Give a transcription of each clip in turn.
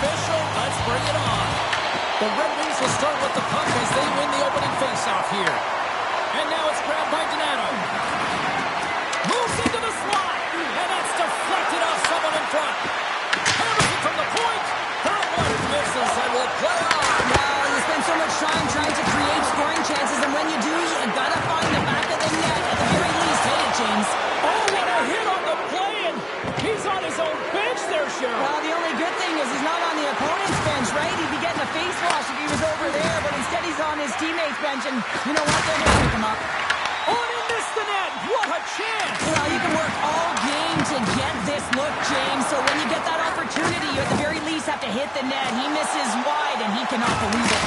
official. Let's bring it on. The Red Wings will start with the puck as they win the opening faceoff here. And now it's grabbed by Donato. Moves into the slot. And that's deflected off someone in front. Hammers it from the point. That one misses and will play on. Wow, you spend so much time trying to create scoring chances, and when you do, you gotta find the back of the net. At the very least, hit it, James. Oh, what a hit on the play, and he's on his own bench there, Cheryl. Well, the only good thing is he's not on the opponent's bench, right? He'd be getting a face wash if he was over there, but instead he's on his teammate's bench, and you know what? They're going to pick him up. Oh, and he missed the net. What a chance. Well, you can work all game to get this look, James, so when you get that opportunity, you at the very least have to hit the net. He misses wide, and he cannot believe it.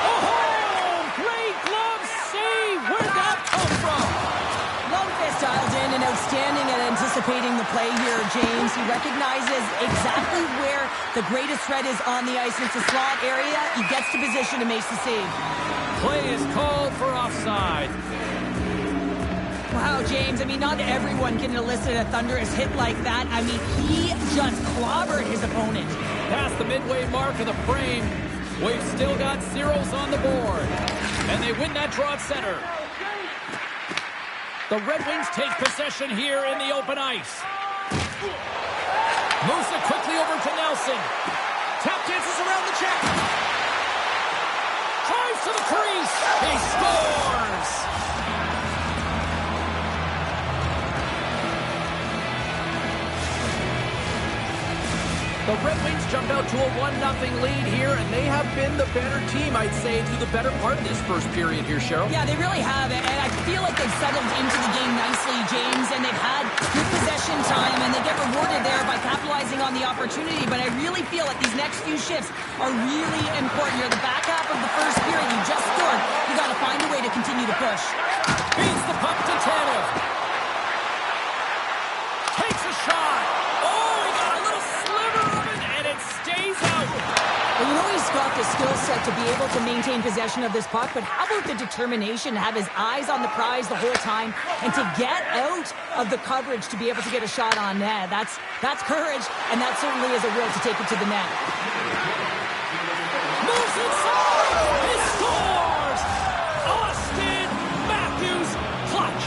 Oh, great glove save. Where'd that come from? Lundqvist dialed in and outstanding at anticipating the play here, James. He recognizes exactly where the greatest threat is on the ice. It's a slot area. He gets to position and makes the save. Play is called for offside. Wow, James, I mean, not everyone can elicit a thunderous hit like that. I mean, he just clobbered his opponent. Past the midway mark of the frame, we've still got zeros on the board. And they win that draw at center. The Red Wings take possession here in the open ice. Moves it quickly over to Nelson. Tap dances around the check. Drives to the crease. He scores! The Red Wings jump out to a 1-0 lead here, and they have been the better team, I'd say, through the better part of this first period here, Cheryl. Yeah, they really have, and I feel like they've settled into the game nicely, James, and they've had good possession time, and they get rewarded there by capitalizing on the opportunity, but I really feel like these next few shifts are really important. You're the back half of the first period. You just scored. You got to find a way to continue to push. Beats the puck to Tanev. Takes a shot. Well, you know he's got the skill set to be able to maintain possession of this puck, but how about the determination to have his eyes on the prize the whole time and to get out of the coverage to be able to get a shot on net? That's courage, and that certainly is a will to take it to the net. Moves inside! He scores! Austin Matthews clutch!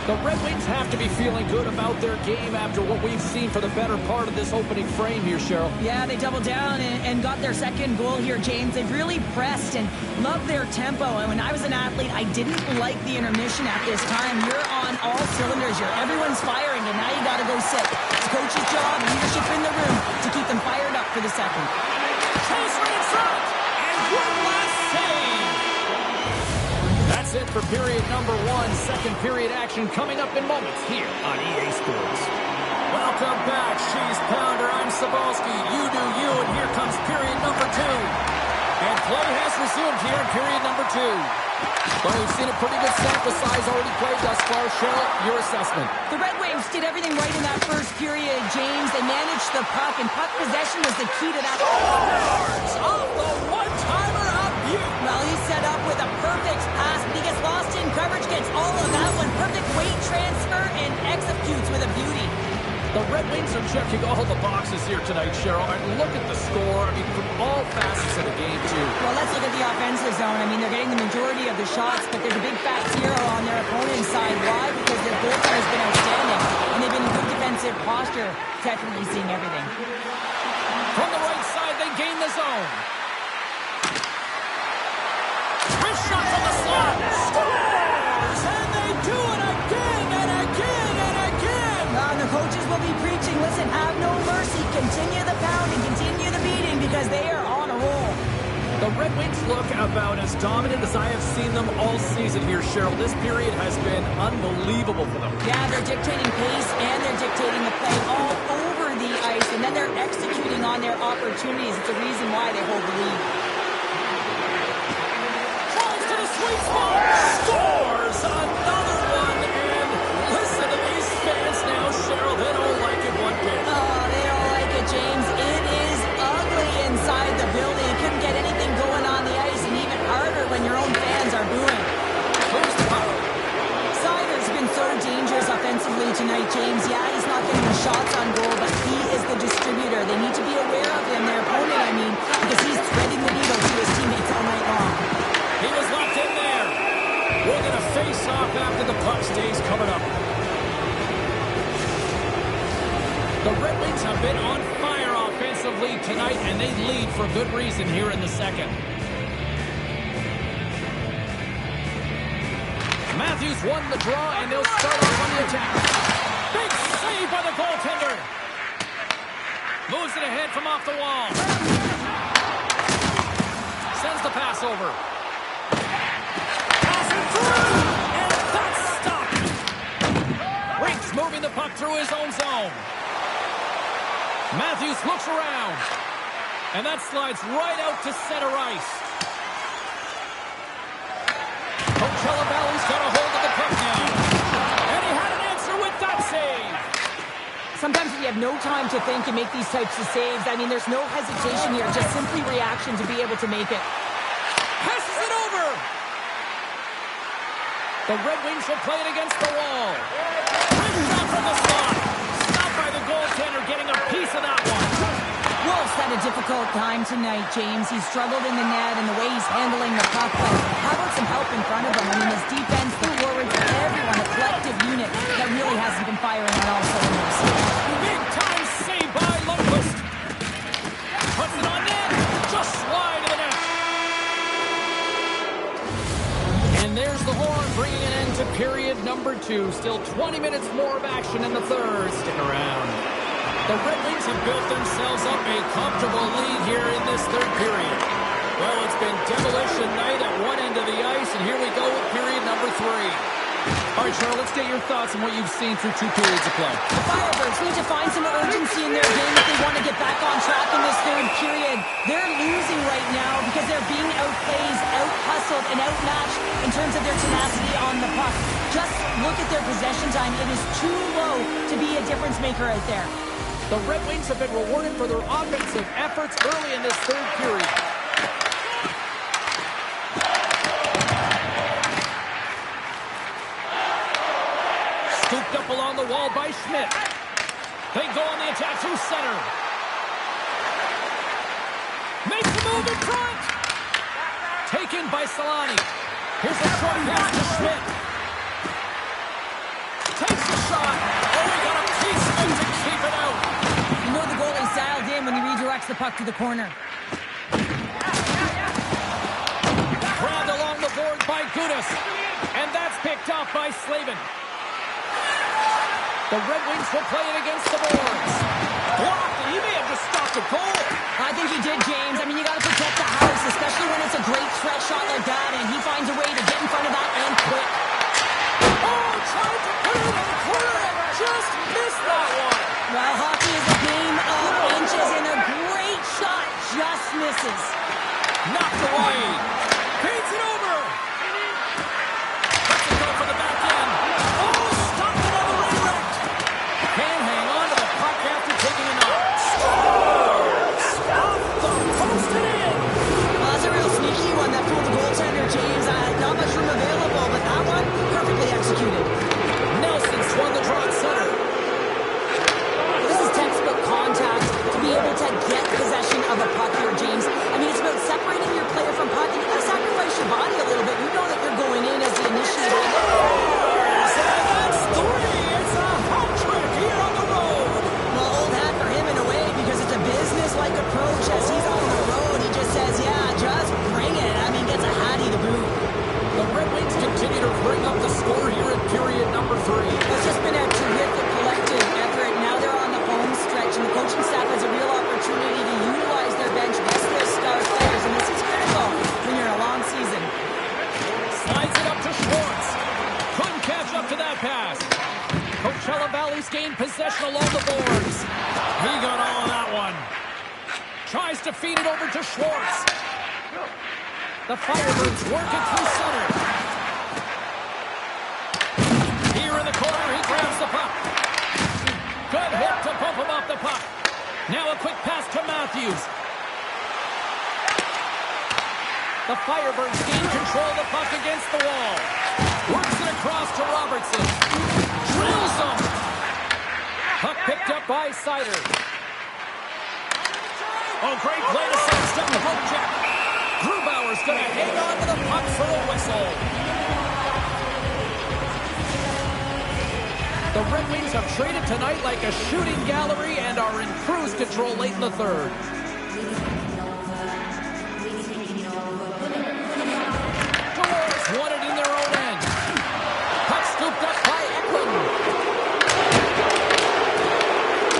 The Red Wings have to be feeling good about their game after what we've seen for the better part of this opening frame here, Cheryl. Yeah, they doubled down and got their second goal here, James. They've really pressed and loved their tempo. And when I was an athlete, I didn't like the intermission at this time. You're on all cylinders here. Everyone's firing, and now you got to go sit. It's coach's job, leadership in the room, to keep them fired up for the second. Chase right in front, and one last save. That's it for period number one. Second period action coming up in moments here on EA Sports. Welcome back, Cheese Pounder. I'm Sabalski. You do you, and here comes period number two. And play has resumed here in period number two. Well, we've seen a pretty good sample size already played thus far. Cheryl, your assessment. The Red Wings did everything right in that first period, James. They managed the puck, and puck possession was the key to that. Scores off the one-timer of you. Well, he's set up with a perfect pass, but he gets lost in coverage, gets all of that one. Perfect weight transfer, and executes with a beauty. The Red Wings are checking all the boxes here tonight, Cheryl. And look at the score. I mean, from all facets of the game, too. Well, let's look at the offensive zone. I mean, they're getting the majority of the shots, but there's a big fat zero on their opponent's side. Why? Because their goaltender has been outstanding, and they've been in good defensive posture, definitely seeing everything. From the right side, they gain the zone. Wrist shot from the slot. Scores! And they do it again and again and again. And the coaches will be preaching, listen, have no mercy. Continue the pounding, continue the beating, because they are on a roll. The Red Wings look about as dominant as I have seen them all season here, Cheryl. This period has been unbelievable for them. Yeah, they're dictating pace and they're dictating the play all over the ice, and then they're executing on their opportunities. It's the reason why they hold the lead. Falls to the sweet spot. Scores another one. And listen to these fans now, Cheryl. They don't like it one bit. Oh, they don't like it, James. It is ugly inside the building. You couldn't get anything going on the ice, and even harder when your own fans are booing. Where's the puck? Sider's been so dangerous offensively tonight, James. Yeah, he's not getting the shots on goal, but he is the distributor. They need to be aware of him, their opponent, I mean, because he's threading the needle to his teammates all night long. He was locked in there. We're going to face off after the puck stays covered up. The Red Wings have been on fire offensively tonight, and they lead for good reason here in the second. Matthews won the draw, and they'll start off on the attack. Big save by the goaltender. Moves it ahead from off the wall. Sends the pass over. Passing through, and that's stopped. Rinks moving the puck through his own zone. Matthews looks around, and that slides right out to center ice. Valley's got a hold of the puck now, and he had an answer with that save. Sometimes we have no time to think and make these types of saves. I mean, there's no hesitation here, just simply reaction to be able to make it. Passes it over. The Red Wings will play it against the wall. Ripped out from the slot. Stopped by the goaltender, getting a piece of that one. Wolf's had a difficult time tonight, James. He's struggled in the net and the way he's handling the puck, but how about some help in front of him? I mean, his defense, the forwards, everyone, a collective unit that really hasn't been firing on all cylinders. Big time save by Lundqvist. Puts it on net. Just wide of the net. And there's the horn, bringing an end to period number 2. Still 20 minutes more of action in the third. Stick around. The Red Wings have built themselves up a comfortable lead here in this third period. Well, it's been demolition night at one end of the ice, and here we go with period number 3. All right, Cheryl, let's get your thoughts on what you've seen through 2 periods of play. The Firebirds need to find some urgency in their game if they want to get back on track in this third period. They're losing right now because they're being outplayed, out-hustled, and outmatched in terms of their tenacity on the puck. Just look at their possession time. It is too low to be a difference maker out there. The Red Wings have been rewarded for their offensive efforts early in this third period. Scooped up along the wall by Schmidt. They go on the attack through center. Makes the move in front. Taken by Solani. Here's a short pass to Schmidt. Takes the shot. Oh, he got a piece of it to keep it out. You know the goalie's dialed in when he redirects the puck to the corner. Grabbed along the board by Gudas. And that's picked off by Slavin. The Red Wings will play it against the boards. Blocked. He may have just stopped the goal. I think he did, James. I mean, you got to protect the house, especially when it's a great stretch shot like that, and he finds a way to get in front of that and quick. Oh, tried to put it in the corner and just missed that one. Well, hockey is a game of inches, and a great shot just misses. Knocked away. Paints it over. Lets it go for the back end. Oh, stopped it on the redirect. Can't hang on to the puck after taking a knock. Scores! Off the post and in. Well, that's a real sneaky one that fooled the goaltender, James. Not much room available, but that one perfectly executed. Nelson swung the draw at center. This is textbook contact to be able to get possession of a puck here, James. I mean, it's about separating your player from puck, and you got to sacrifice your body a little bit. You know that you're going in as the initiator. That's 3. It's a hat trick here on the road. Well, old hat for him in a way because it's a business-like approach as he's on the road. He just says, yeah, just bring it. I mean, gets a hattie to boot. The Red Wings continue to bring up the score here in period number 3. It's just been a terrific collective effort. Now they're on the home stretch, and the coaching staff has a real opportunity to utilize their bench, rest their star players, and this is critical when you're in a long season. Slides it up to Schwartz. Couldn't catch up to that pass. Coachella Valley's gained possession along the boards. He got all of that one. Tries to feed it over to Schwartz. The Firebirds work it through center. Here in the corner, he grabs the puck. Good hit to bump him off the puck. Now a quick pass to Matthews. The Firebirds gain control of the puck against the wall. Works it across to Robertson. Drills him. Puck Sider. Oh, great play to sidestep the poke check. Grubauer's going to hang on to the puck for a whistle. The Red Wings have traded tonight like a shooting gallery and are in cruise control late in the third. The Wars won it in their own end. Puck scooped up by Eklund.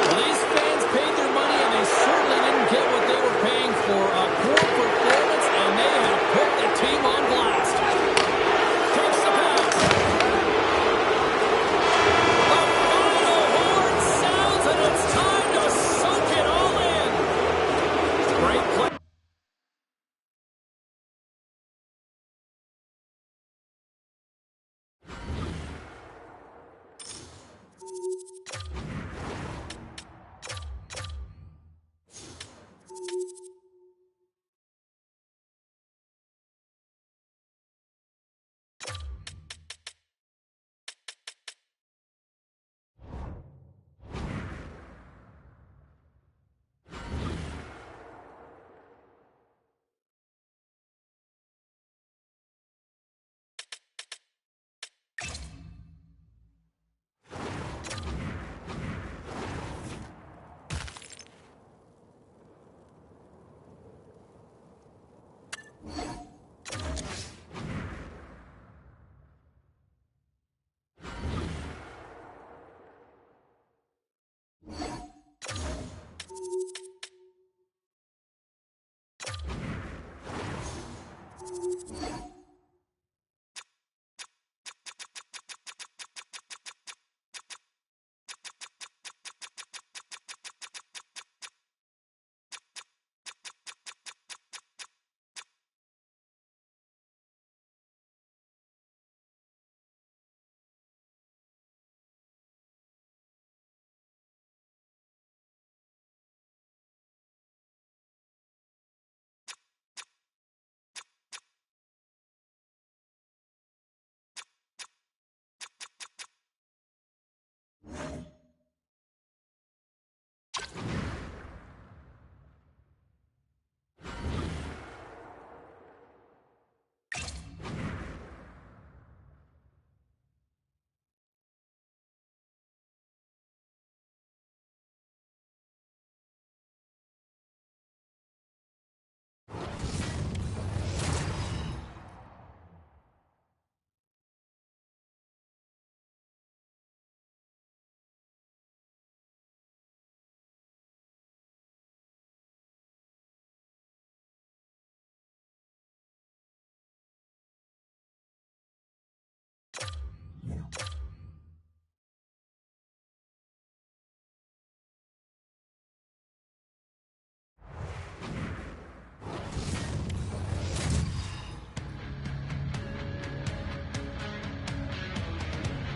Well, these fans paid their money and they certainly didn't get what they were paying for. A poor performance, and they have put the team on blast. Takes the pass. The final horn sounds, and it's time to soak it all in. Great play.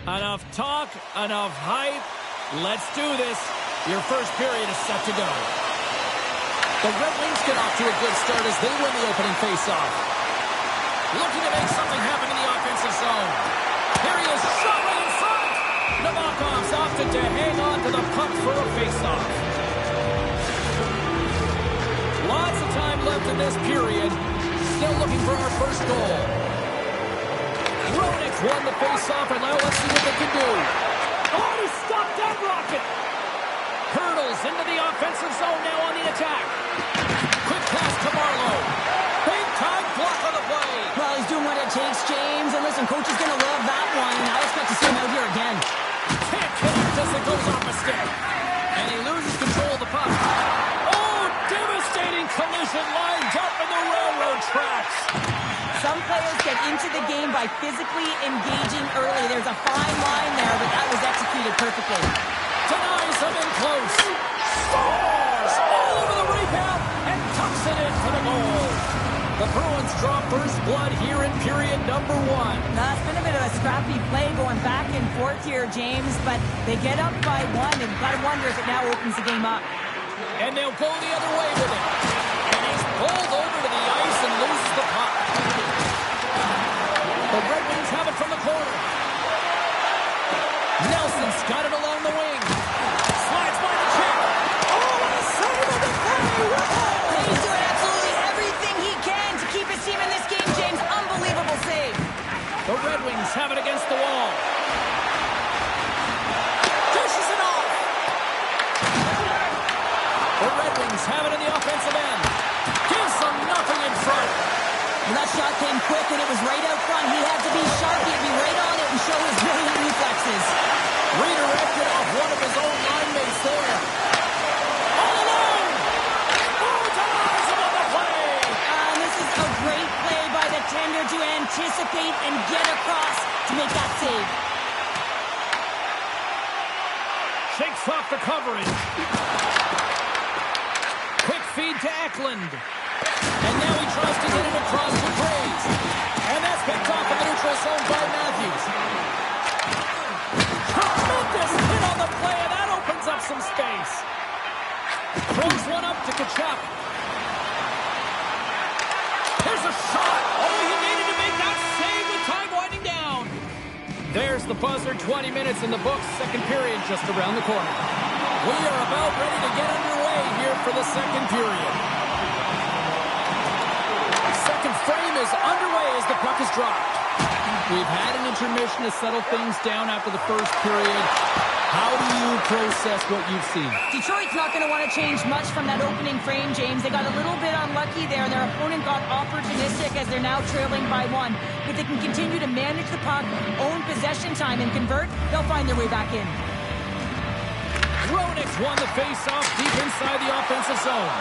Enough talk, enough hype. Let's do this. Your first period is set to go. The Red Wings get off to a good start as they win the opening faceoff. Looking to make something happen in the offensive zone. Here he is, shot right in front. Nabokov's opted to hang on to the puck for a faceoff. Lots of time left in this period. Still looking for our first goal. Roenick won the face-off, and now let's see what they can do. Oh, he stopped that rocket! Hurdles into the offensive zone now on the attack. Quick pass to Marlowe. Big-time block on the play. Well, he's doing what it takes, James. And listen, coach is going to love that one. I expect to see him out here again. Can't connect as it goes off a stick. And he loses control of the puck. Oh, devastating collision lined up in the railroad tracks. Some players get into the game by physically engaging early. There's a fine line there, but that was executed perfectly. Denies him in close. Scores all over the rebound and tucks it in for the goal. The Bruins draw first blood here in period number one. Now, it's been a bit of a scrappy play going back and forth here, James, but they get up by one, and you've got to wonder if it now opens the game up. And they'll go the other way with it. And he's pulled over to the ice and loses the puck. The Red Wings have it from the corner. Nelson's got it along the wing. Slides by the check. came quick, and it was right out front. He had to be sharp. He had to be right on it and show his brilliant reflexes. Redirected off one of his own line mates there. All alone! Oh, denies him on the play! And this is a great play by the tender to anticipate and get across to make that save. Shakes off the coverage. Quick feed to Eklund. And now he tries to get it across to Graves. And that's picked off in the neutral zone by Matthews. Tremendous hit on the play, and that opens up some space. Throws one up to Kachuk. Here's a shot. Oh, he needed to make that save with time winding down. There's the buzzer. 20 minutes in the books. Second period just around the corner. We are about ready to get underway here for the second period. Second frame is underway as the puck is dropped. We've had an intermission to settle things down after the first period. How do you process what you've seen? Detroit's not going to want to change much from that opening frame, James. They got a little bit unlucky there. Their opponent got opportunistic as they're now trailing by 1. If they can continue to manage the puck, own possession time, and convert, they'll find their way back in. Roenick's won the face-off deep inside the offensive zone.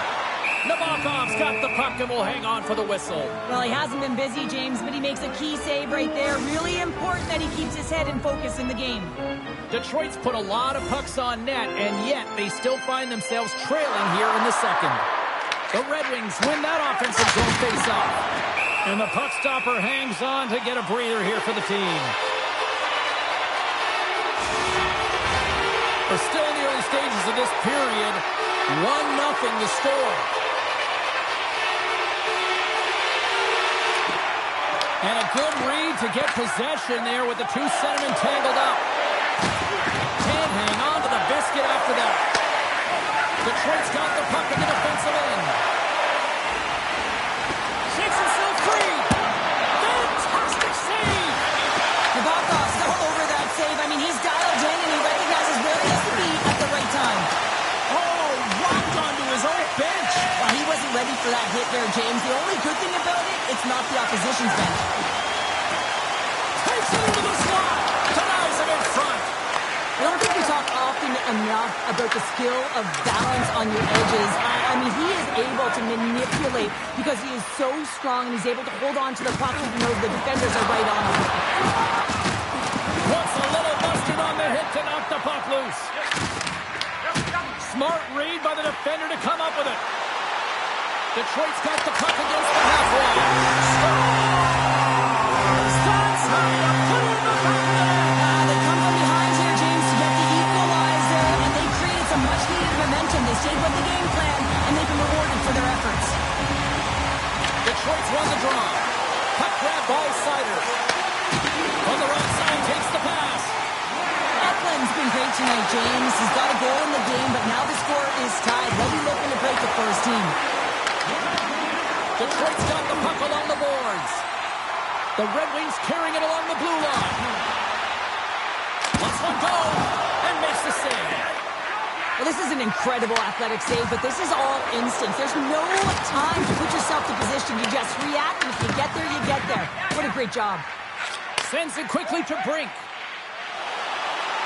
Nabokov's got the puck and will hang on for the whistle. Well, he hasn't been busy, James, but he makes a key save right there. Really important that he keeps his head in focus in the game. Detroit's put a lot of pucks on net, and yet they still find themselves trailing here in the second. The Red Wings win that offensive zone face-off. And the puck stopper hangs on to get a breather here for the team. We're still in the early stages of this period. 1-0 the score. And a good read to get possession there with the two centermen tangled up. Can't hang on to the biscuit after that. Detroit's got the puck in the defensive end. Shakes himself free. Fantastic save. Nabokov's all over that save. I mean, he's dialed in and he recognizes where he has to be at the right time. Oh, rocked onto his own bench. Well, he wasn't ready for that hit there, James. The only good thing about it, it's not the opposition's bench. Takes it into the slot. Denies him in front. I don't think we talk often enough about the skill of balance on your edges. I mean, he is able to manipulate because he is so strong and he's able to hold on to the puck even though the defenders are right on him. Wants a little mustard on the hit to knock the puck loose. Smart read by the defender to come up with it. Detroit's got the puck against the half wall. Starts high up, put it in the back of the net. They come from behind here, James, to get the equalizer, and they created some much-needed momentum. They stayed with the game plan, and they've been rewarded for their efforts. Detroit's won the draw. Puck grab by Sider. On the right side, takes the pass. Eklund's been great tonight, James. He's got a goal in the game, but now the score is tied. He'll be looking to break it for his team. Detroit's got the puck along the boards. The Red Wings carrying it along the blue line. Lets one go and makes the save. Well, this is an incredible athletic save, but this is all instinct. There's no time to put yourself to position. You just react, and if you get there, you get there. What a great job. Sends it quickly to Brink.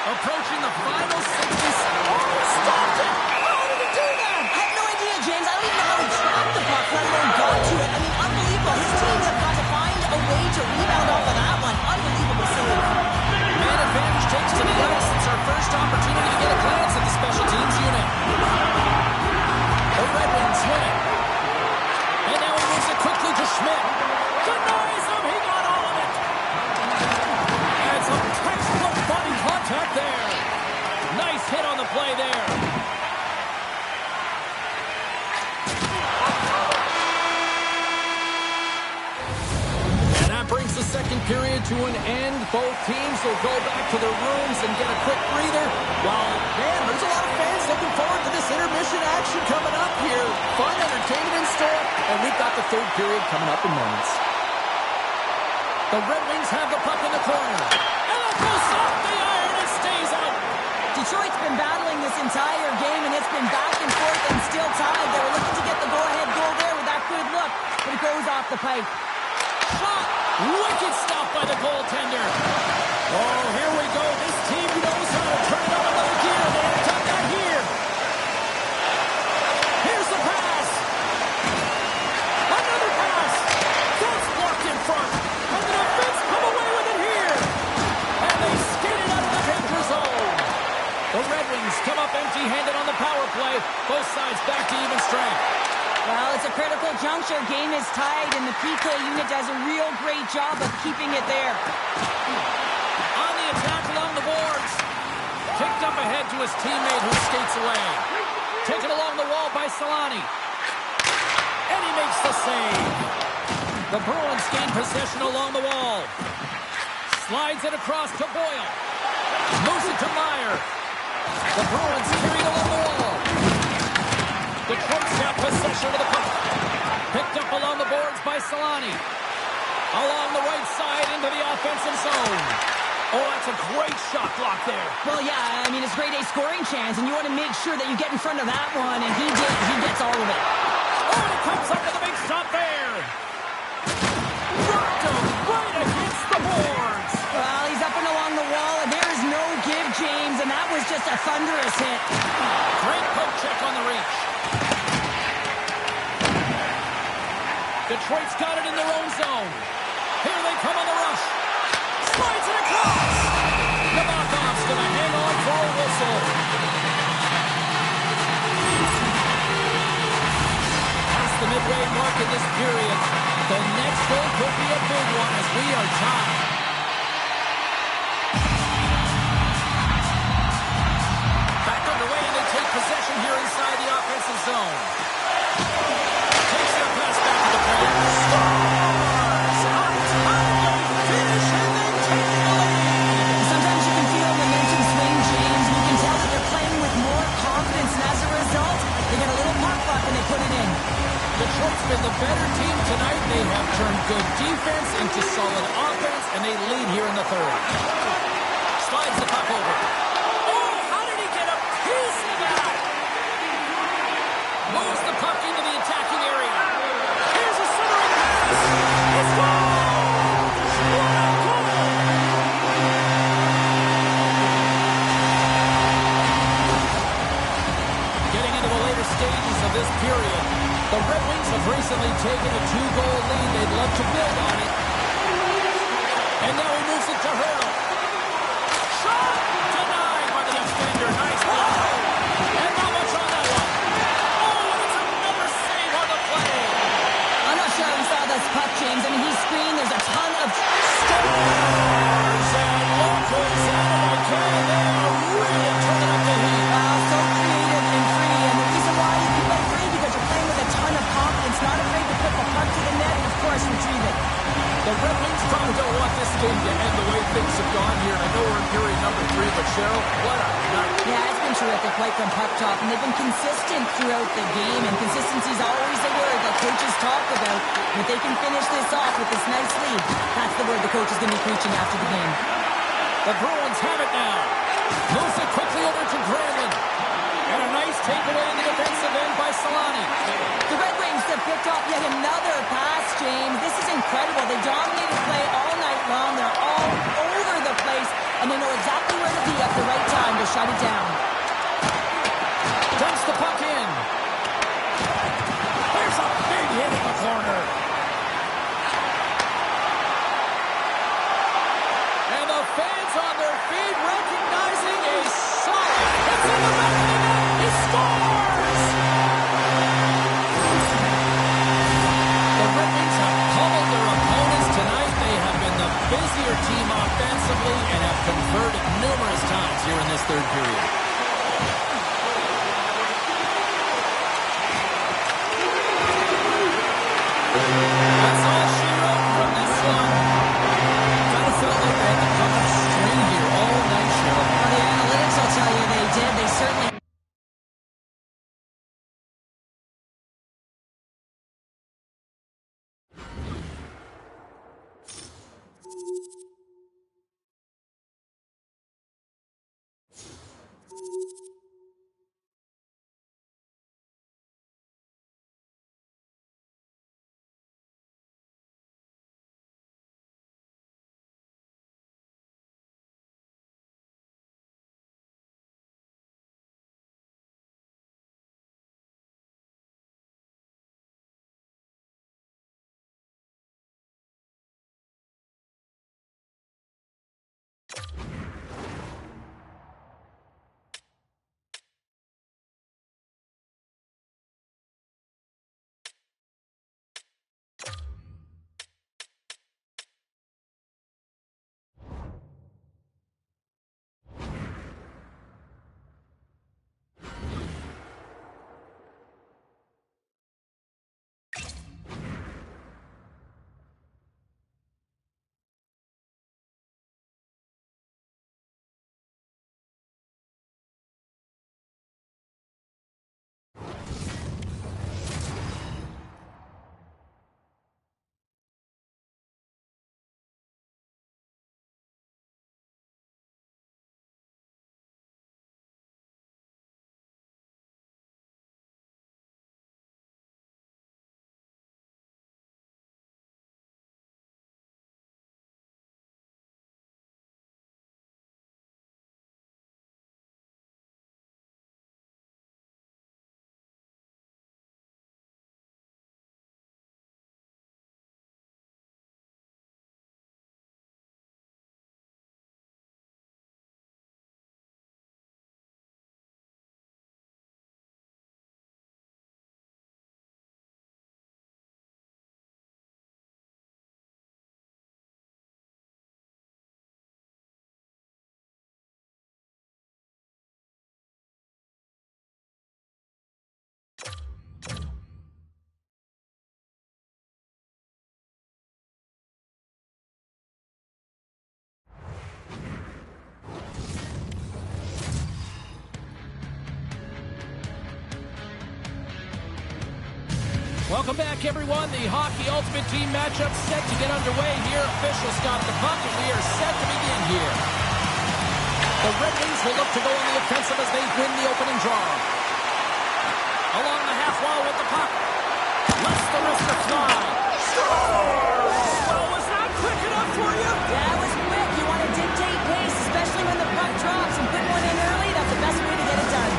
Approaching the final 60. Oh, stopped it! How did he do that? I have no idea, James. I don't even know how he trapped the puck, let alone got to it. I mean, unbelievable. His team have got to find a way to rebound off of that one. Unbelievable save. Man advantage takes to the ice. It's our first opportunity to get a glance at the special teams unit. The Red Wings win it. And now he moves it quickly to Schmidt. Denies him. He got all of it. And some textbook body contact there. Nice hit on the play there. And that brings the second period to an end. Both teams will go back to their rooms and get a quick breather. While, man, there's a lot of fans looking forward to this intermission action coming up here. Fun entertainment in store, and we've got the third period coming up in moments. The Red Wings have the puck in the corner. And it goes off the iron and stays out. Detroit's been battling this entire game, and it's been back and forth and still tied. They were looking to get the go-ahead goal there with that good look, but it goes off the pipe. shot. Wicked stop by the goaltender. Oh, here we go. This team knows how to turn it on another gear. They haven't done that here. Here's the pass. Another pass. That's blocked in front. And the defense come away with it here. And they skate it out of the danger zone. The Red Wings come up empty-handed on the power play. Both sides back to even strength. Well, it's a critical juncture. Game is tied, and the PK unit does a real great job of keeping it there. On the attack along the boards. Kicked up ahead to his teammate who skates away. Taken along the wall by Solani. And he makes the save. The Bruins gain possession along the wall. Slides it across to Boyle. Moves it to Meyer. The Bruins carried along the wall. Detroit's got possession of the puck. Picked up along the boards by Solani. Along the right side into the offensive zone. Oh, that's a great shot block there. Well, yeah, I mean, it's grade A scoring chance, and you want to make sure that you get in front of that one, and he did. He gets all of it. Oh, and it comes up with a big stop there. Rocked him right against the boards. Well, he's up and along the wall, and there is no give, James, and that was just a thunderous hit. Great poke check on the reach. Detroit's got it in their own zone. Here they come on the rush. Slides it across. Nabokov's going to hang on for a whistle. Past the midway mark in this period. The next goal could be a big one as we are tied. Back underway, and they take possession here inside the offensive zone. Takes their pass back to the plane. Scores! On time, they finish, and they take the lead. Sometimes you can feel momentum swing, James, and you can tell that they're playing with more confidence, and as a result, they get a little pop buck and they put it in. Detroit's been the better team tonight. They have turned good defense into solid offense, and they lead here in the third. Slides the puck over. Oh, how did he get a piece of that? Moves the puck into the attacking area. Here's a centering pass. He scores! What a goal! Getting into the later stages of this period, the Red Wings have recently taken a 2-goal lead. They'd love to build on it. And now he moves it to Hurdle. Shot! Denied by the defender. Nice block. And not much on that one. Oh, and it's another save on the play. I'm not sure we saw this puck, James. I mean, he screened. There's a ton of Scores! And locals out of Canada. They are really turning up the heat. Wow, so creative and free. And the reason why you can play free because you're playing with a ton of confidence, not afraid to put the puck to the net and, of course, retrieve it. The Red Wings probably don't want this game to end the way things have gone here. I know we're in period number 3, but Cheryl, what a night. Yeah, it's been terrific right from puck top, and they've been consistent throughout the game, and consistency is always the word that coaches talk about. And if they can finish this off with this nice lead, that's the word the coach is going to be preaching after the game. The Bruins have it now. Moves it quickly over to Granlund. And a nice takeaway in the defensive end by Solani. The Red Wings have picked up yet another pass, James. This is incredible. They dominated play all night long. They're all over the place, and they know exactly where to be at the right time to shut it down. Dumps the puck in. There's a big hit in the corner. And the fans on their feet recognizing a solid hit in the back of the net. He scores! The Red Wings have pummeled their opponents tonight. They have been the busier team offensively and have converted numerous times here in this third period. Welcome back, everyone. The Hockey Ultimate Team matchup set to get underway here. Officials stop the puck, and we are set to begin here. The Red Wings will look to go on the offensive as they win the opening draw. Along the half wall with the puck. Lets the wrister fly. Scores! Oh, was that quick enough for you? That was quick. You want to dictate pace, especially when the puck drops, and put one in early. That's the best way to get it done.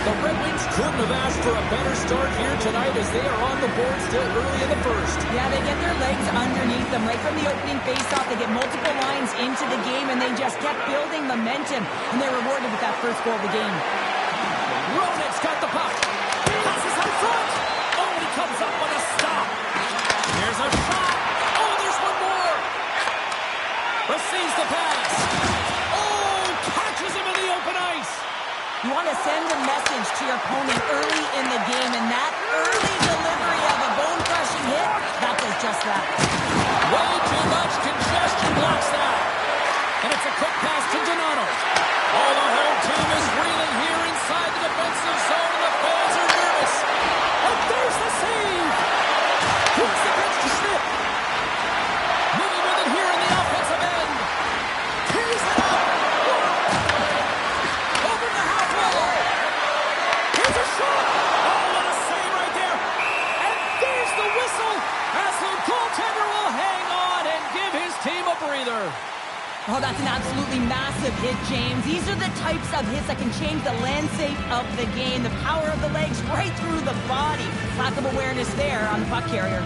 The Red Wings couldn't have asked for a better start here tonight as they are on the board still early in the first. Yeah, they get their legs underneath them right from the opening faceoff. They get multiple lines into the game, and they just kept building momentum, and they're rewarded with that first goal of the game. Roenick's got the puck. Passes out front. Oh, he comes up with a stop. Here's a shot. Oh, there's one more. Receives the pass. Oh, catches him in the open ice. You want to send a message to your opponent early in the game, and that early delivery of a bone-crushing hit, that does just that. Way too much congestion blocks that. And it's a quick pass to Donato. Oh, the whole team is reeling here inside the defensive zone, and the fans are nervous. And there's the save. Here's the pitch to Schmidt. Moving with it here in the offensive end. Here's it up. Over the half wall. Here's a shot. Oh, what a save right there. And there's the whistle as the goaltender will hang on and give his team a breather. Oh, that's an absolutely massive hit, James. These are the types of hits that can change the landscape of the game. The power of the legs right through the body. Lack of awareness there on the puck carrier.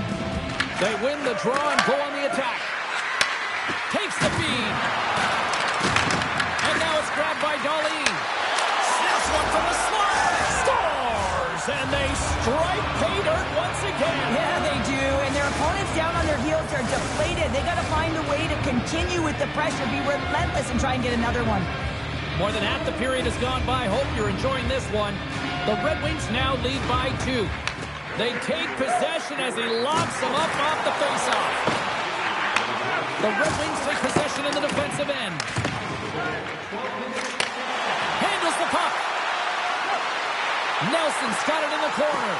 They win the draw and go on the attack. Takes the feed. And now it's grabbed by Dali. Snaps one from the slot. Scores! And they strike pay dirt once again. Yeah, they do. And their opponents down on their heels are deflated. They got to find a way to continue with the pressure, be relentless, and try and get another one. More than half the period has gone by. Hope you're enjoying this one. The Red Wings now lead by 2. They take possession as he locks them up off the faceoff. The Red Wings take possession in the defensive end. Handles the puck. Nelson's got it in the corner.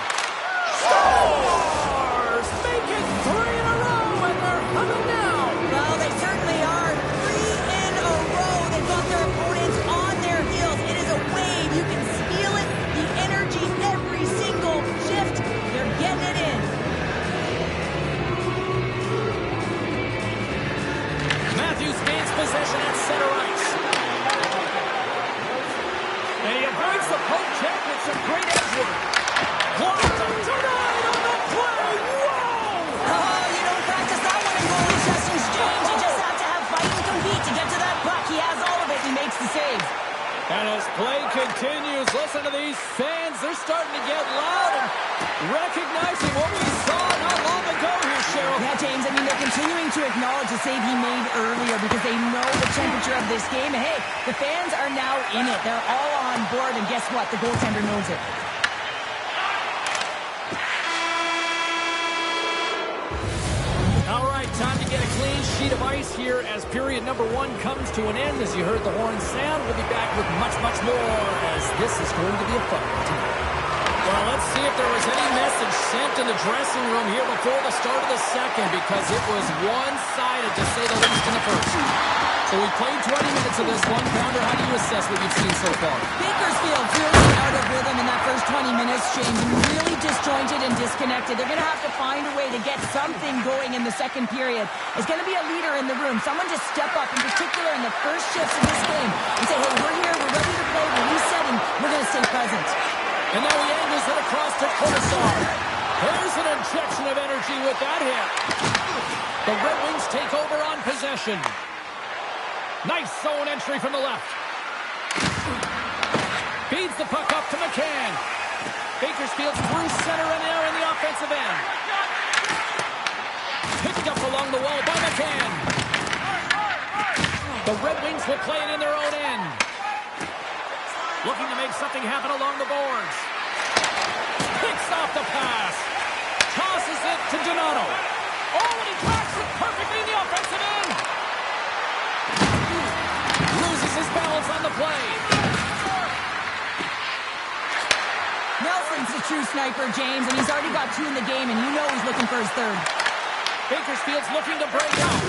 Scores! Make it 3 in a row, and they're humming now. Well, they certainly are. 3 in a row. They've got their opponents on their heels. It is a wave. You can feel it. The energy every single shift. They're getting it in. Matthews gains possession at center ice. And he avoids the poke check with some great edge work. Blocked him tonight on the play. Whoa! Oh, you don't practice that one in goalie just exchange. You just have to have fight and compete to get to that puck. He has all of it. He makes the save. And as play continues, listen to these fans. They're starting to get loud and recognizing what we saw not long ago here, Cheryl. Yeah, James, I mean, they're continuing to acknowledge the save he made earlier because they know the temperature of this game. And hey, the fans are now in it. They're all on board, and guess what? The goaltender knows it. All right, time to get a clean sheet of ice here as period number 1 comes to an end. As you heard the horn sound, we'll be back with much, much more as this is going to be a fun one tonight. Well, let's see if there was any message sent in the dressing room here before the start of the second, because it was one-sided, to say the least, in the first. So we played 20 minutes of this one. Pounder, how do you assess what you've seen so far? Bakersfield's really out of rhythm in that first 20 minutes, James, and really disjointed and disconnected. They're going to have to find a way to get something going in the second period. There's going to be a leader in the room. Someone just step up, in particular in the first shifts of this game, and say, hey, we're here, we're ready to play, we're resetting, we're going to stay present. And now he angles it across to Kolasar. There's an injection of energy with that hit. The Red Wings take over on possession. Nice zone entry from the left. Feeds the puck up to McCann. Bakersfield's through center and now in the offensive end. Picked up along the wall by McCann. The Red Wings will play it in their own end. Looking to make something happen along the boards. Picks off the pass. Tosses it to Donato. Oh, and he tracks it perfectly in the offensive end. Loses his balance on the play. Nelson That's a true sniper, James, and he's already got 2 in the game, and you know he's looking for his 3rd. Bakersfield's looking to break out.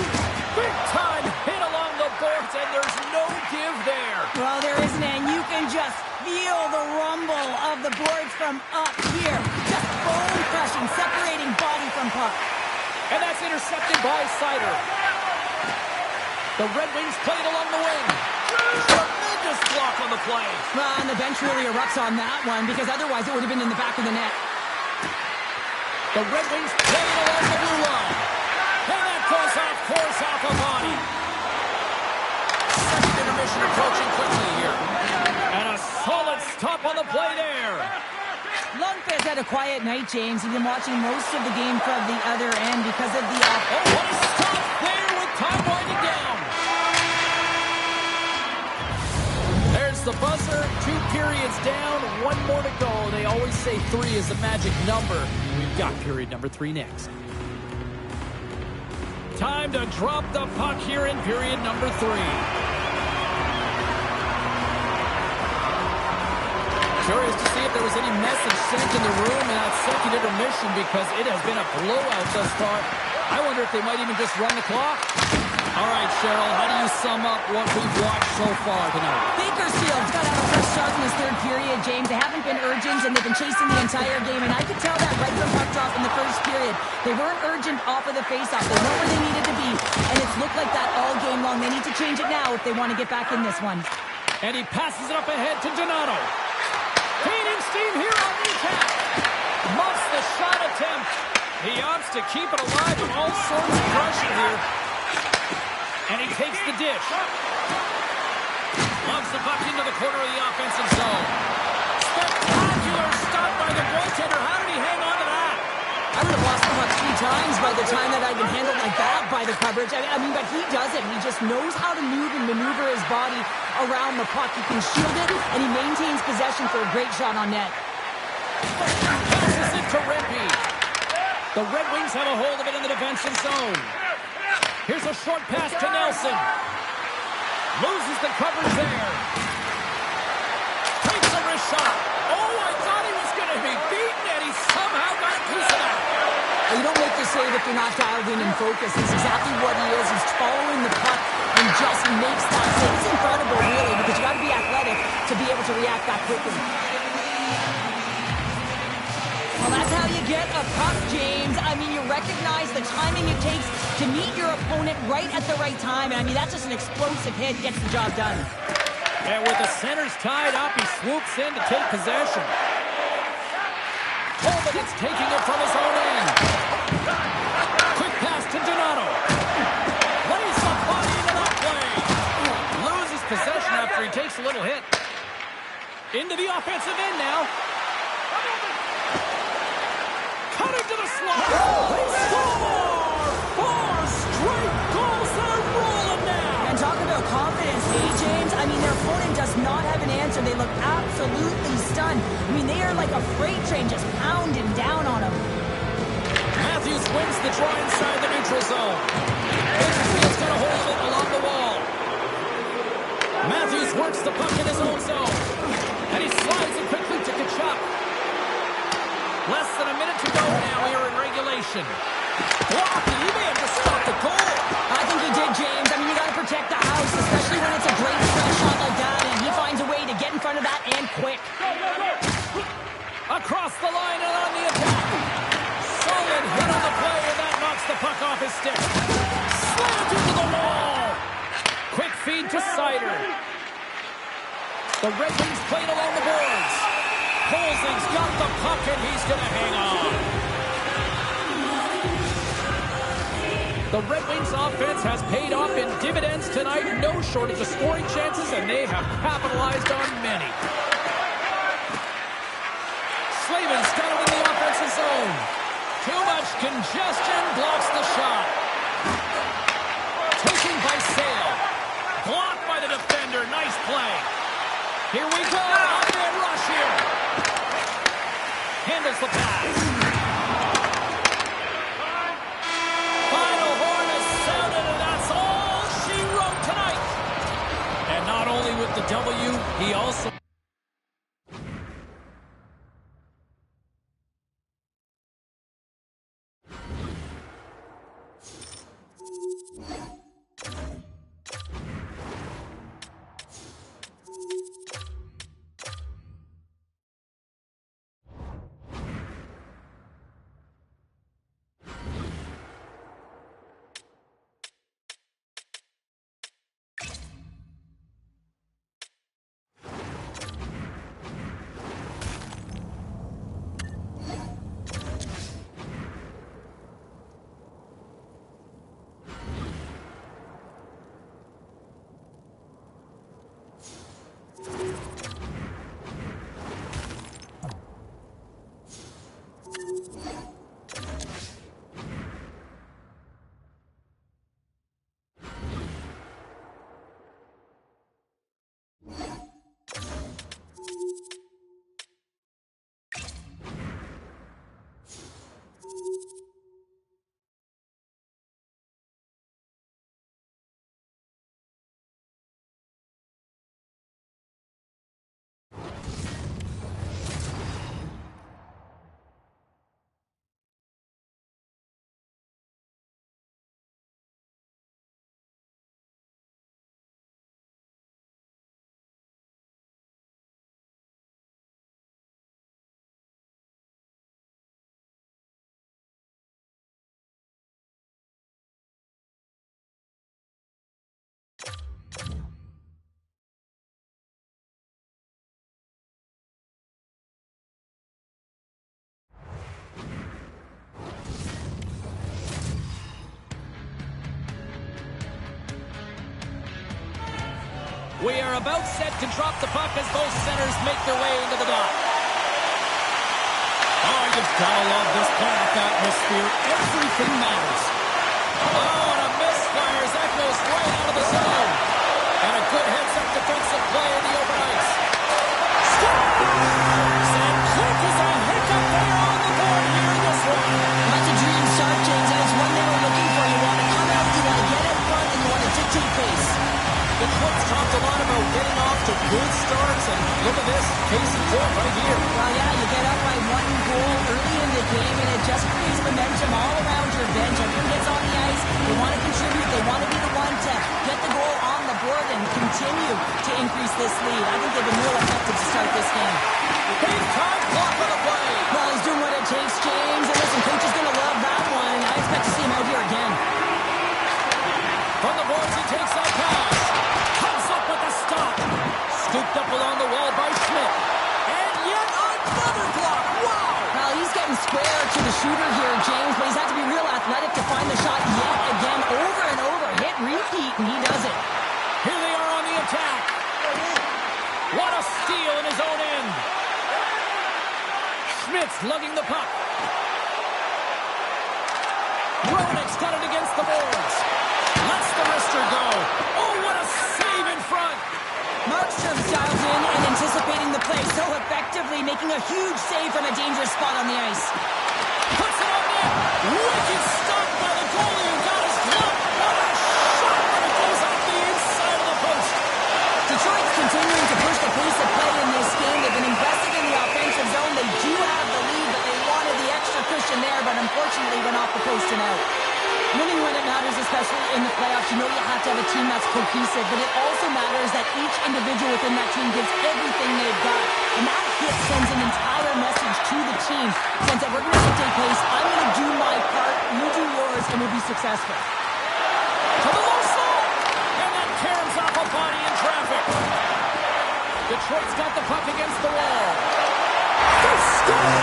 Big time hit along the boards, and there's no give there. Well, there isn't, and you can just feel the rumble of the boards from up here. Just bone crushing, separating body from puck. And that's intercepted by Sider. The Red Wings played along the wing. Tremendous block on the play. And the bench really erupts on that one, because otherwise it would have been in the back of the net. The Red Wings played along the blue line. And that goes off course off a body. Second intermission approaching quickly here. And a solid stop on the play there. Lundqvist had a quiet night, James. He's been watching most of the game from the other end because of the Oh, what a stop there with time winding down. There's the buzzer. 2 periods down. 1 more to go. They always say 3 is the magic number. We've got period number 3 next. Time to drop the puck here in period number 3. Curious to see if there was any message sent in the room in that second intermission, because it has been a blowout thus far. I wonder if they might even just run the clock. All right, Cheryl, how do you sum up what we've watched so far tonight? Bakersfield's got to have a first shot in this 3rd period, James. They haven't been urgent, and they've been chasing the entire game, and I could tell that right from puck drop in the 1st period. They weren't urgent off of the faceoff. They weren't where they needed to be, and it's looked like that all game long. They need to change it now if they want to get back in this one. And he passes it up ahead to Donato. Gaining steam here on the attack. Muffs the shot attempt. He opts to keep it alive with all sorts of pressure here. And he takes the dish. Loves the puck into the corner of the offensive zone. Spectacular stop by the goaltender. How did he hang on to that? I would have lost the puck 3 times by the time that I'd been handled like that by the coverage. I mean, but he doesn't. He just knows how to move and maneuver his body around the puck. He can shield it, and he maintains possession for a great shot on net. Passes it to Rempe. The Red Wings have a hold of it in the defensive zone. Here's a short pass to Nelson. Loses the coverage there. Takes a wrist shot. Oh, I thought he was going to be beaten, and he somehow got a piece of that. You don't make the save if you're not dialed in and focused. It's exactly what he is. He's following the puck and just makes that save. It's incredible, really, because you got to be athletic to be able to react that quickly. Well, that's how you get a puck, James. I mean, you recognize the timing it takes to meet your opponent right at the right time. And I mean, that's just an explosive hit, gets the job done. And with the centers tied up, he swoops in to take possession. Colvin is taking it from his own end. Quick pass to Donato. Lays the body into that play. Loses possession after he takes a little hit. Into the offensive end now. Cut into the slot. They score! 4 straight goals. They're rolling now. And talk about confidence, hey, James? I mean, their opponent does not have an answer. They look absolutely stunned. I mean, they are like a freight train just pounding down on them. Matthews wins the draw inside the neutral zone. Bakersfield's got a hold of it along the wall. Matthews works the puck in his own zone. And he slides it quickly to Kachuk. Less than a minute to go now here in regulation. Blocked, and he may have just stopped the goal. I think he did, James. I mean, you got to protect the house, especially when it's a great fresh shot like that, and he finds a way to get in front of that and quick. Across the line and on the attack. Solid hit on the play, and that knocks the puck off his stick. Slammed into the wall. Quick feed to Sider. The Red Wings played along the boards. Holzing's got the puck, and he's going to hang on. The Red Wings offense has paid off in dividends tonight. No shortage of scoring chances, and they have capitalized on many. Slavin's got it in the offensive zone. Too much congestion, blocks the shot. Taken by Sale. Blocked by the defender. Nice play. Here we go. Up-man rush here. Handles the pass. Final horn is sounded, and that's all she wrote tonight. And not only with the W, he also... We are about set to drop the puck as both centers make their way into the dot. Oh, you've got to love this playoff atmosphere. Everything matters. Oh, and a misfire as that goes right out of the zone. And a good heads-up defensive play in the open ice. Scores! And quick as a hiccup there on the board here in this one. That's a dream start, James, and it's one they were looking for. You want to come out, you want to get in front, and you want to dictate pace. The Twins talked a lot about getting off to good starts, and look at this, case in point right here. Well, yeah, you get up by 1 goal early in the game, and it just creates momentum all around your bench. Everyone gets on the ice, they want to contribute, they want to be the one to get the goal on the board and continue to increase this lead. I think they've been real effective to start this game. Big time block on the play. Well, he's doing what it takes, James, and listen, coach is going to love that one. I expect to see him out here again. From the boards, he takes that pass. Comes up with a stop. Scooped up along the wall by Schmidt. And yet another block. Wow. Well, he's getting square to the shooter here, James, but he's had to be real athletic to find the shot yet again, over and over. Hit, repeat, and he does it. Here they are on the attack. What a steal in his own end. Schmidt's lugging the puck. Roenick's got it against the boards. Lets the wrister go. Oh, what a save in front. Markstrom's dialed in and anticipating the play so effectively, making a huge save from a dangerous spot on the ice. Puts it on net. Wicked stop by the goalie who got his glove. What a shot when it goes off the inside of the post. Detroit's continuing to push the pace of play in this game. They've been aggressive in the offensive zone. They do have the lead, but they wanted the extra cushion there, but unfortunately went off the post and out. Winning when it matters, especially in the playoffs, you know you have to have a team that's cohesive, but it also matters that each individual within that team gives everything they've got. And that hit sends an entire message to the team. Since that we're going to dictate pace, I'm going to do my part, you do yours, and we'll be successful. To the low slot. And that caroms off a body in traffic. Detroit's got the puck against the wall. They score!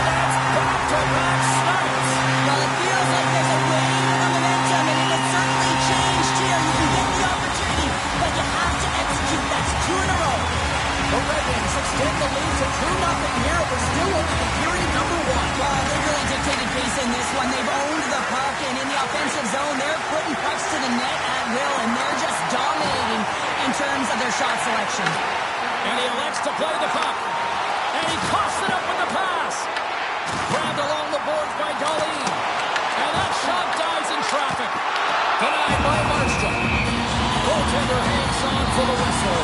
That's back-to-back starts. Well, it feels like there's a wave of momentum, and it has certainly changed here. You can get the opportunity, but you have to execute. That's 2 in a row. The Red Wings extend the lead to 2-0 here. We're still only in period number 1. Well, they really dictated pace in this one. They've owned the puck, and in the offensive zone, they're putting pucks to the net at will, and they're just dominating in terms of their shot selection. And he elects to play the puck. And he coughs it up with the pass. Grabbed along the boards by Darlene. And that shot dives in traffic. Denied by Markstrom. Goaltender hangs on for the whistle.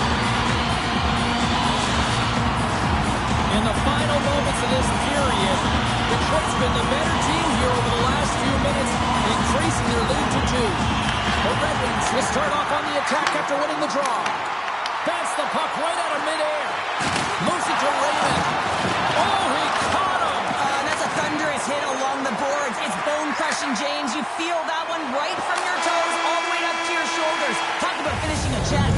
In the final moments of this period, Detroit's been the better team here over the last few minutes, increasing their lead to 2. The Red Wings will start off on the attack after winning the draw. Bats the puck right out of midair. Moves it to Raymond. Oh, he caught him. That's a thunderous hit along the boards. It's bone-crushing, James. You feel that one right from your toes all the way up to your shoulders. Talk about finishing a check.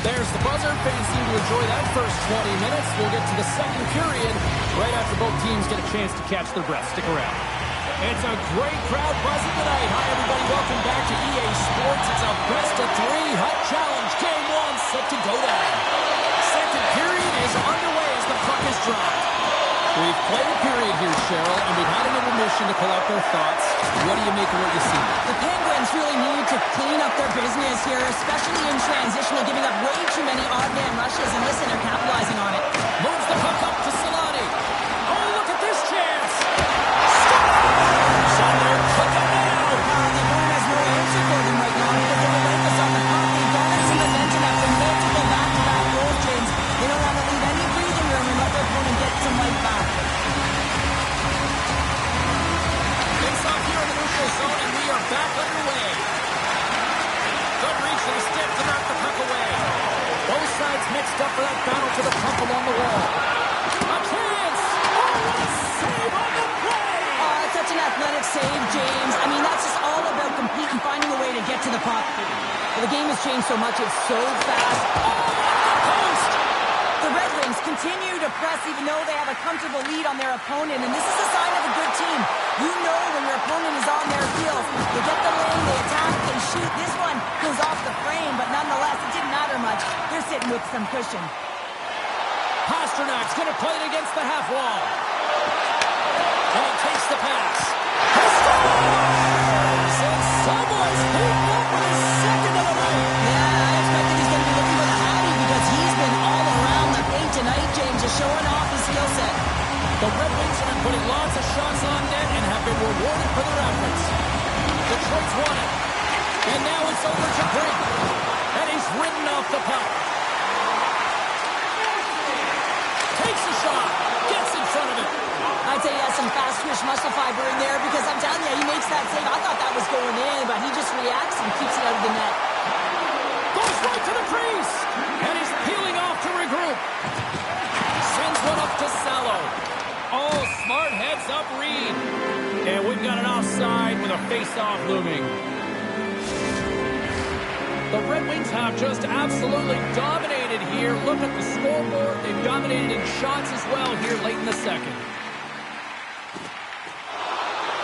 There's the buzzer. Fans seem to enjoy that first 20 minutes. We'll get to the second period right after both teams get a chance to catch their breath. Stick around. It's a great crowd buzzing tonight. Hi, everybody. Welcome back to EA Sports. It's a best-of-3 hut challenge. Game 1 set to go down. Second period is underway as the puck is dropped. We've played a period here, Cheryl, and we've had an intermission to collect our thoughts. What do you make of what you see? The Penguins really need to clean up their business here, especially in transition. They're giving up way too many odd man rushes, and listen, they're capitalizing on it. Moves the puck up to Solani. Oh, look at this chance. Scores! And they're cooking now. The opponent has no answer for them right now because they're relentless on the puck. They've garnered some momentum after multiple back-to-back goals, James. They don't want to leave any breathing room and let their opponent get some life back. Face off here in the neutral zone, and we are back underway. Good reach for the stick to knock the puck away. Both sides mixed up for that battle to the puck along the wall. A chance! Oh, what a save on the play! Such an athletic save, James. I mean, that's just all about competing, finding a way to get to the puck. Well, the game has changed so much. It's so fast. Oh, off the post! The Red Wings can continue to press even though they have a comfortable lead on their opponent, and this is a sign of a good team. You know when your opponent is on their heels. They get the lane, they attack, they shoot. This one goes off the frame, but nonetheless, it didn't matter much. They're sitting with some cushion. Pasternak's going to play it against the half wall. And he takes the pass. He scores! And Samoa's pulled up for his second of the night. Yeah, I expected he's going to be looking for the Hattie because he's been all around the paint tonight, James, just showing off his skill set. The Red Wings have been putting lots of shots on net and have been rewarded for their efforts. Detroit's won it. And now it's over to Brink. And he's ridden off the puck. Takes a shot. Gets in front of it. I'd say he has some fast twitch muscle fiber in there because I'm telling you, he makes that save. I thought that was going in, but he just reacts and keeps it out of the net. Goes right to the crease. And he's peeling off to regroup. Sends one up to Salo. Oh, smart heads up Reed. And we've got an offside with a face-off looming. The Red Wings have just absolutely dominated here. Look at the scoreboard. They've dominated in shots as well here late in the second.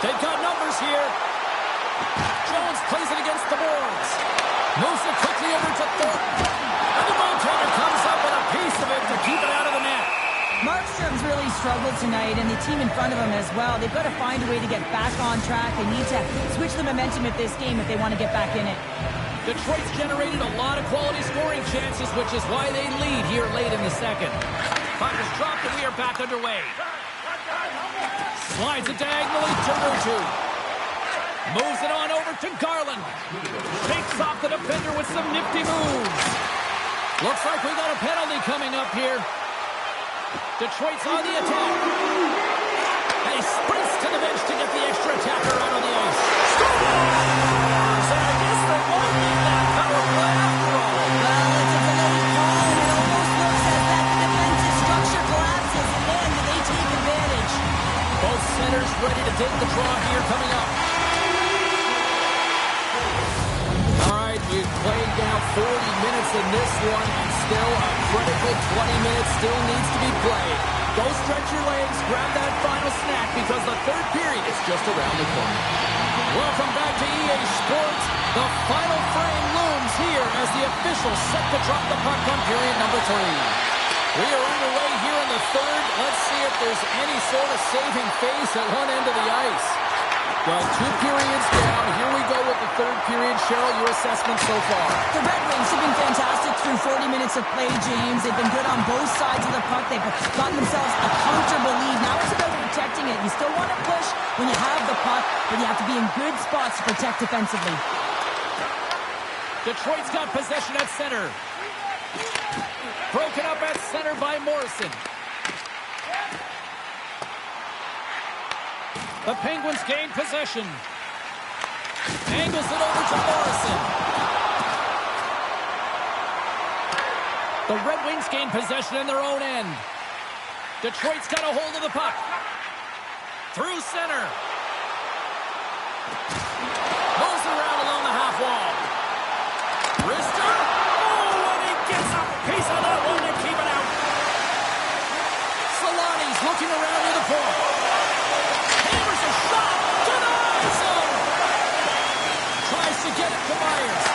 They've got numbers here. Jones plays it against the boards. Moves it quickly over to Thornton. And the goaltender comes up with a piece of it to keep it out of the net. Markstrom's really struggled tonight, and the team in front of him as well. They've got to find a way to get back on track. They need to switch the momentum of this game if they want to get back in it. Detroit's generated a lot of quality scoring chances, which is why they lead here late in the second. Puck is dropped, and we are back underway. Slides it diagonally to Ruju. Moves it on over to Garland. Takes off the defender with some nifty moves. Looks like we got a penalty coming up here. Detroit's on the attack. And he sprints to the bench to get the extra attacker out on the ice. Scores! And I guess they won't need that power play after all. Well, it's a penalty call, and it almost looks as that the defensive structure collapses, and then they take advantage. Both centers ready to take the draw here coming up. All right, we've played now 40 minutes in this one, and still a critical 20 minutes still needs to be played. Go stretch your legs, grab that final snack, because the third period is just around the corner. Welcome back to EA Sports. The final frame looms here as the officials set to drop the puck on period number 3. We are underway here in the third. Let's see if there's any sort of saving face at one end of the ice. Well, 2 periods down. Here we go with the third period. Cheryl, your assessment so far? The Red Wings have been fantastic through 40 minutes of play, James. They've been good on both sides of the puck. They've gotten themselves a comfortable lead. Now it's about protecting it. You still want to push when you have the puck, but you have to be in good spots to protect defensively. Detroit's got possession at center. Broken up at center by Morrison. The Penguins gain possession. Angles it over to Morrison. The Red Wings gain possession in their own end. Detroit's got a hold of the puck. Through center. Moves around along the half wall. Rister. Oh, and he gets a piece of that one to keep it out. Solani's looking around near the point. Hammers a shot to the ice zone. Tries to get it to Myers.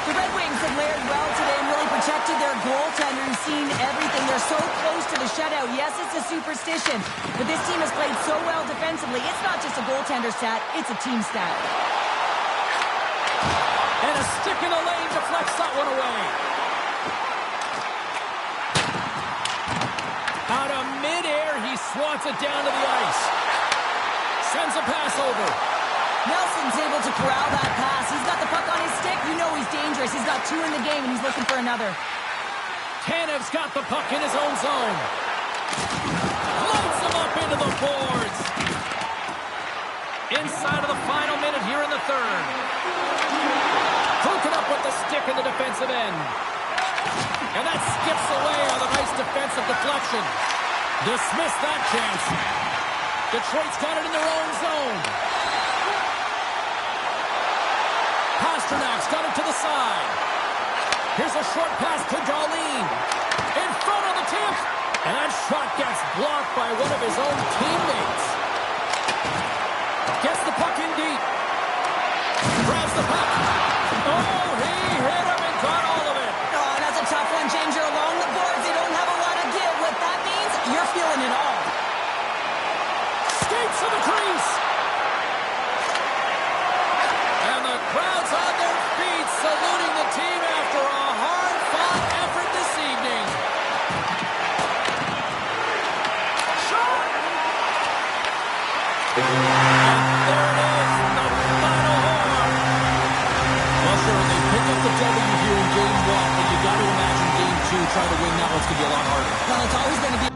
The Red Wings have layered well today and really protected their goaltender who's seen everything. They're so close to the shutout. Yes, it's a superstition, but this team has played so well defensively. It's not just a goaltender stat, it's a team stat. And a stick in the lane deflects that one away. Out of midair, he swats it down to the ice. Sends a pass over. Nelson's able to corral that pass. He's got the puck on his stick. You know he's dangerous. He's got 2 in the game, and he's looking for another. Tanev's got the puck in his own zone. Lights him up into the boards. Inside of the final minute here in the third. Broken up with the stick in the defensive end. And that skips away on the nice defensive deflection. Dismiss that chance. Detroit's got it in their own zone. Pasternak's got it to the side. Here's a short pass to Darlene. In front of the tip. And that shot gets blocked by one of his own teammates. Gets the puck in deep. Grabs the puck. Oh, he hit him and got all of it. Oh, that's a tough one, James. You're along the boards. They don't have a lot of give. What that means, you're feeling it all. Skates to the crease. And the crowd's on their feet saluting the team after a hard-fought effort this evening. Shot! And there it is, the final horn. Well, sure, they pick up the W here in Game 1, but you got to imagine Game 2 trying to win that one's going to be a lot harder. Well, it's always going to be...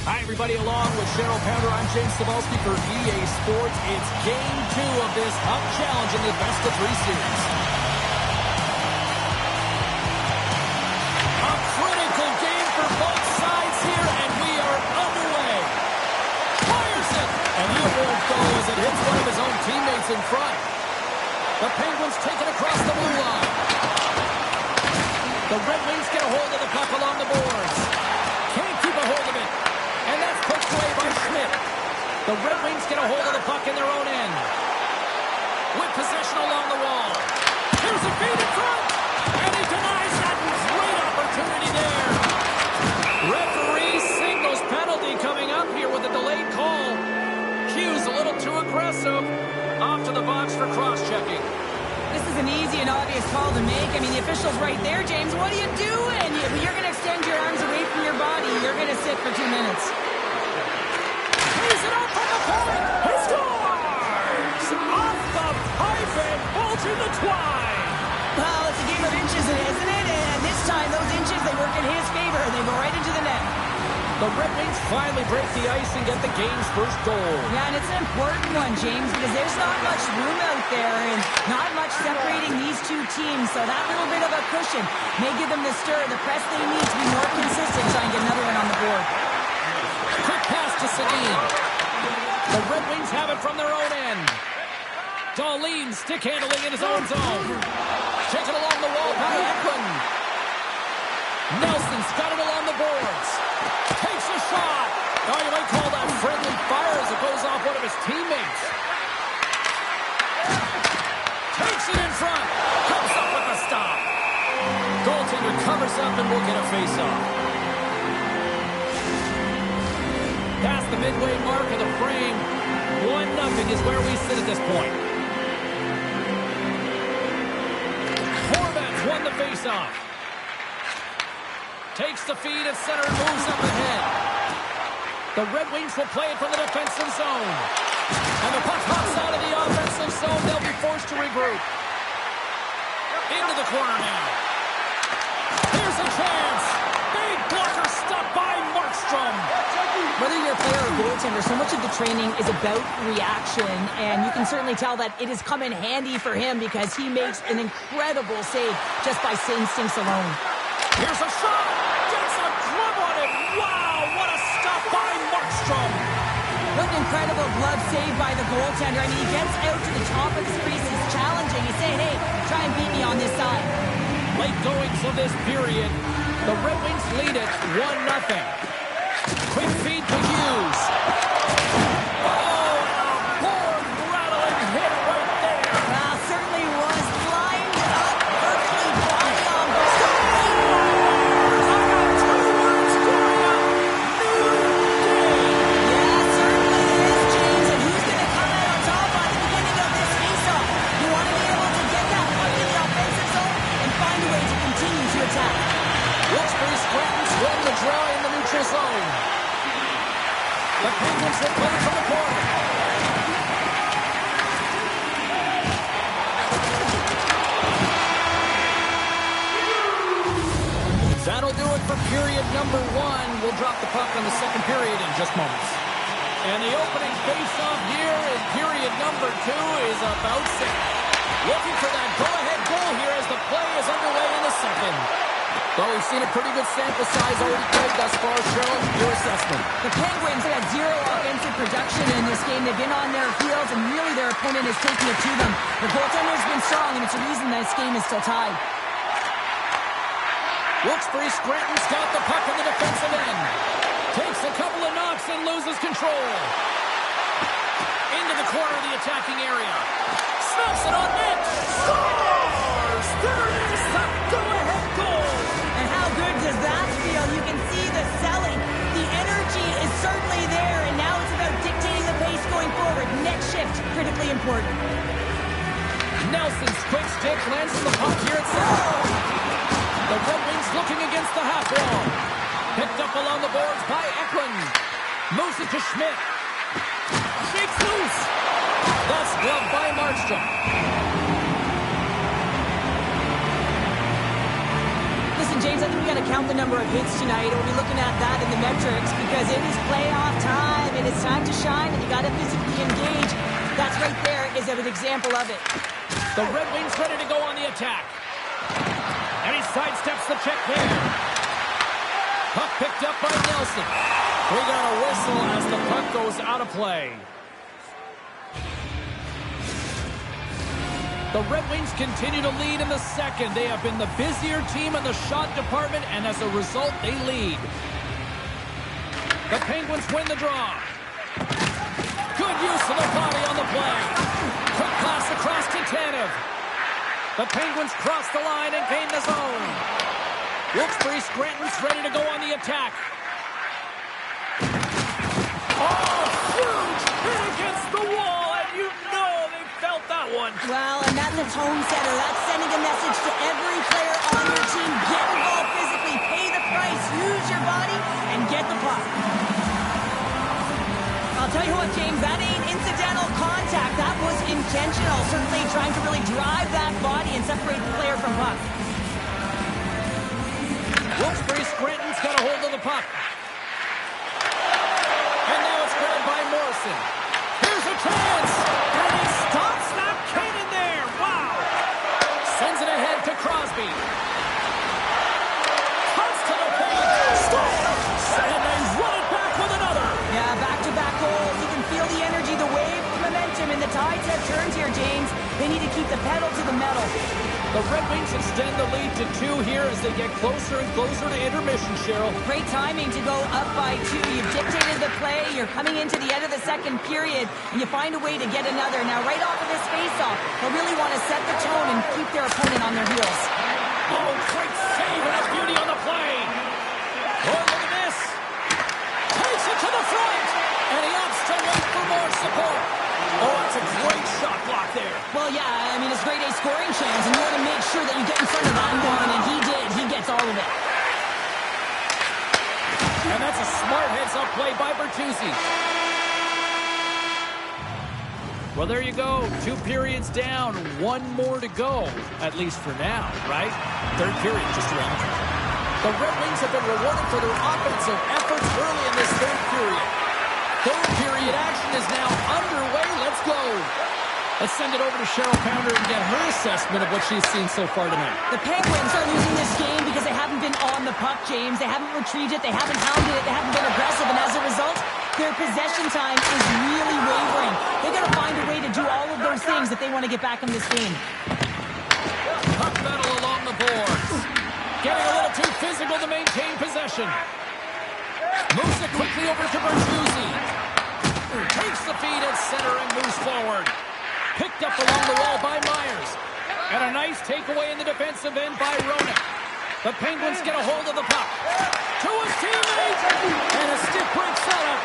Hi, everybody. Along with Cheryl Pounder, I'm James Cebulski for EA Sports. It's Game 2 of this Hub Challenge in the best-of-3 series. A critical game for both sides here, and we are underway. Fires it, and that won't go as it hits one of his own teammates in front. The Penguins take it across the blue line. The Red Wings get a hold of the puck along the boards. Can't keep a hold of it. And that's pushed away by Schmidt. The Red Wings get a hold of the puck in their own end. With possession along the wall. Here's a feed in front. And he denies that. Great opportunity there. Referee signals penalty coming up here with a delayed call. Hughes a little too aggressive. Off to the box for cross-checking. This is an easy and obvious call to make. I mean, the official's right there, James. What are you doing? You're going to extend your arms away from your body. You're going to sit for 2 minutes. He's it up from the point. He scores! Off the pipe and bolting the twine. Well, it's a game of inches, isn't it? And this time, those inches, they work in his favor. They go right into the net. The Red Wings finally break the ice and get the game's first goal. Yeah, and it's an important one, James, because there's not much room out there and not much separating these two teams. So that little bit of a cushion may give them the stir, the press they need to be more consistent, try and get another one on the board. Quick pass to Sedin. The Red Wings have it from their own end. Darlene stick handling in his own zone. Take it along the wall by Ekman. Nelson's got it along the boards. Takes a shot. Oh, you might call that friendly fire as it goes off one of his teammates. Takes it in front. Comes up with a stop. Goaltender covers up and will get a face-off. Past the midway mark of the frame. 1-0 is where we sit at this point. Horvat's won the face-off. Takes the feed at center and moves up ahead. The Red Wings will play it from the defensive zone. And the puck hops out of the offensive zone. They'll be forced to regroup. Into the corner now. Here's a chance. Big blocker stopped by Markstrom. Whether you're a player or goaltender, so much of the training is about reaction, and you can certainly tell that it has come in handy for him because he makes an incredible save just by instincts alone. Here's a shot. Gets a glove on it. Wow, what a stop by Markstrom. What an incredible glove save by the goaltender. I mean, he gets out to the top of his crease. He's challenging. He's saying, hey, try and beat me on this side. Late goings of this period. The Red Wings lead it 1-0. Quick feed to Hughes. Oh, a board-rattling hit right there. Well, certainly was flying up perfectly body on goal. I got 2 words for you. New day. Yeah, certainly is, James. And who's going to come out on top by the beginning of this faceoff? You want to be able to get that puck in the offensive zone and find a way to continue to attack. Wilkes-Barre Scranton's run the draw in the neutral zone. The Penguins will play from the corner. That'll do it for period number 1. We'll drop the puck on the second period in just moments. And the opening face-off here in period number 2 is about set. Looking for that go-ahead goal here as the play is underway in the second. Well, we've seen a pretty good sample size already played thus far. Cheryl, your assessment. The Penguins have had 0 offensive production in this game. They've been on their heels, and really their opponent is taking it to them. The goaltender's been strong, and it's a reason this game is still tied. Wilkes-Barre Scranton's got the puck in the defensive end. Takes a couple of knocks and loses control. Into the corner of the attacking area. Snaps it on net. Scores! There it is, the go-ahead goal. And how good does that feel? You can see the selling. The energy is certainly there, and now it's about dictating the pace going forward. Net shift, critically important. Nelson's quick stick lands on the puck here at center. The Red Wings looking against the half wall. Picked up along the boards by Eklund. Moves it to Schmidt. Shakes loose. That's gloved by Markstrom. Listen, James, I think we got to count the number of hits tonight. We'll be looking at that in the metrics because it is playoff time and it's time to shine and you got to physically engage. That's right there is an example of it. The Red Wings ready to go on the attack. And he sidesteps the check there. Puck picked up by Nelson. We got a whistle as the puck goes out of play. The Red Wings continue to lead in the second. They have been the busier team in the shot department, and as a result, they lead. The Penguins win the draw. Good use of the body on the play. Quick pass across to Tanev. The Penguins cross the line and gain the zone. Wilkes-Barre Scranton's ready to go on the attack. Oh, huge hit against the wall, and you know they felt that one. Well, and that's a tone setter. That's sending a message to every player on your team. Get involved physically, pay the price, use your body, and get the puck. I'll tell you what, James, that ain't incidental contact. That was intentional. Certainly trying to really drive that body and separate the player from puck. Wilkes-Barre Scranton's got a hold of the puck. And now it's grabbed by Morrison. Here's a chance. And he stops that cannon there. Wow. Sends it ahead to Crosby. Cuts to the paint. Scores. And they run it back with another. Yeah, back-to-back goals. You can feel the energy, the wave, the momentum, and the tides have turned here, James. They need to keep the pedal to the metal. The Red Wings extend the lead to 2 here as they get closer and closer to intermission, Cheryl. Great timing to go up by 2. You've dictated the play. You're coming into the end of the second period, and you find a way to get another. Now, right off of this faceoff, they'll really want to set the tone and keep their opponent on their heels. Oh, great save and a beauty on the play. Oh, look at this. Takes it to the front, and he opts to wait for more support. Oh, that's a great shot block there. Well, yeah, I mean, it's grade A scoring chance, and you want to make sure that you get in front of that one, and he did. He gets all of it. And that's a smart heads-up play by Bertuzzi. Well, there you go. 2 periods down, 1 more to go, at least for now, right? Third period just around the corner. The Red Wings have been rewarded for their offensive efforts early in this third period. Third period action is now underway. Let's go. Let's send it over to Cheryl Pounder and get her assessment of what she's seen so far tonight. The Penguins are losing this game because they haven't been on the puck, James. They haven't retrieved it. They haven't hounded it. They haven't been aggressive. And as a result, their possession time is really wavering. They've got to find a way to do all of those things if they want to get back in this game. Puck battle along the boards. Getting a little too physical to maintain possession. Moves it quickly over to Bertuzzi. Takes the feed at center and moves forward. Picked up along the wall by Myers. And a nice takeaway in the defensive end by Roenick. The Penguins get a hold of the puck. To his teammate. And a stick break setup.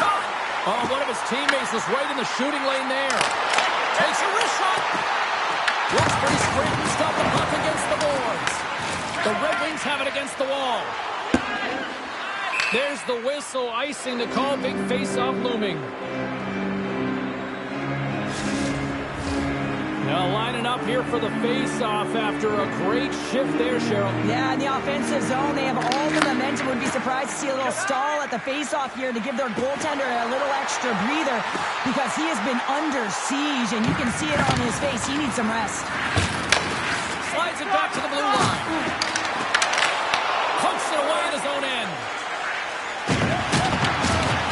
Shot. Oh, one of his teammates was right in the shooting lane there. Takes a wrist shot. Looks pretty Scranton's got the puck against the boards. The Red Wings have it against the wall. There's the whistle, icing the call. Big face-off looming. Now lining up here for the face-off after a great shift there, Cheryl. Yeah, in the offensive zone, they have all the momentum. Would be surprised to see a little stall at the face-off here to give their goaltender a little extra breather because he has been under siege, and you can see it on his face. He needs some rest. Slides it back to the blue line. Pokes it away at his own end.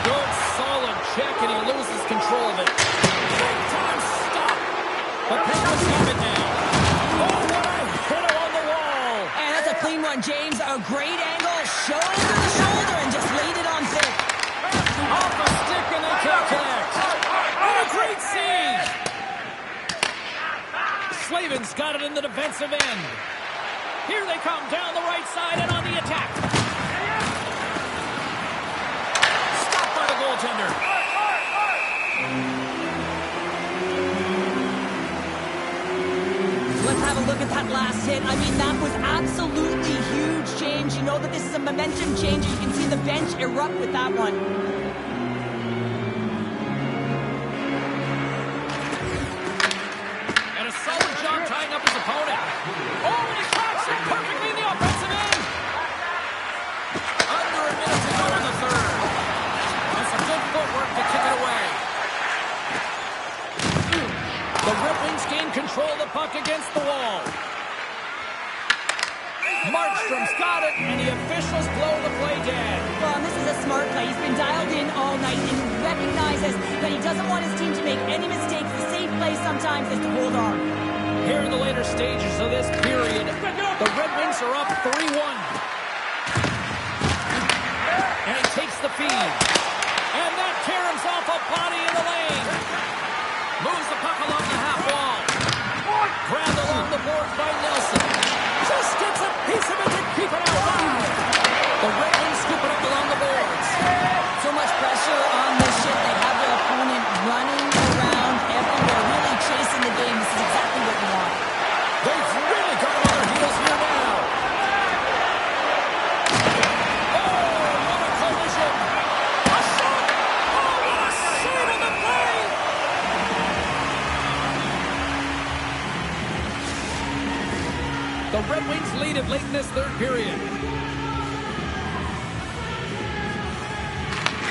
Good, solid check, and he loses control of it. Big time stop. The Penguins have it now. Oh, what a hit on the wall. And that's a clean one, James. A great angle, shoulder to shoulder, and just laid it on thick. Off the stick, and they can't connect. And a great save. Slavin's got it in the defensive end. Here they come down the right side and on the attack. Stopped by the goaltender. Let's have a look at that last hit. I mean, that was absolutely huge, James. You know that this is a momentum changer. You can see the bench erupt with that one. And a solid job tying up his opponent. Oh, and he cracks it perfectly in the offensive end. Under a minute to go in the third. And some good footwork to kick it away. The Red Wings gain control of the puck against the wall. Markstrom's got it, and the officials blow the play dead. Well, and this is a smart play. He's been dialed in all night and recognizes that he doesn't want his team to make any mistakes. The safe play sometimes is to hold on. Here in the later stages of this period, the Red Wings are up 3-1. And he takes the feed. And that caroms off a body in the lane. Moves the puck along the half wall. Grabbed along the boards by Nelson. Just gets a piece of it to keep it out loud. The Red Wings scoop it up along the boards. So much pressure on this ship. They have their opponent running around everywhere, really chasing the game. This is exactly what we want. They've really got them on their heels here now. Oh, what a collision. A shot. Oh, what a save on the play. The Red Wings lead it late in this third period.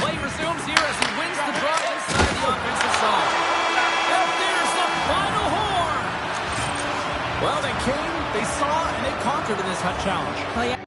Play resumes here as he wins the draw inside the offensive zone. And there's the final horn. Well, they came, they saw, and they conquered in this hut challenge. Oh, yeah.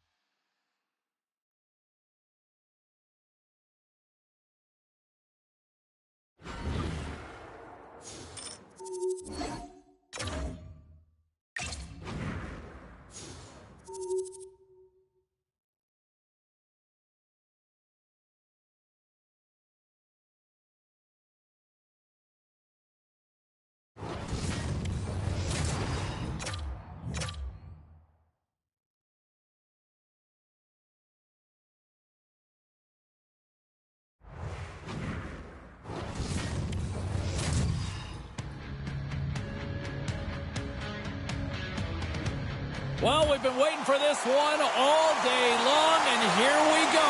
Well, we've been waiting for this one all day long, and here we go.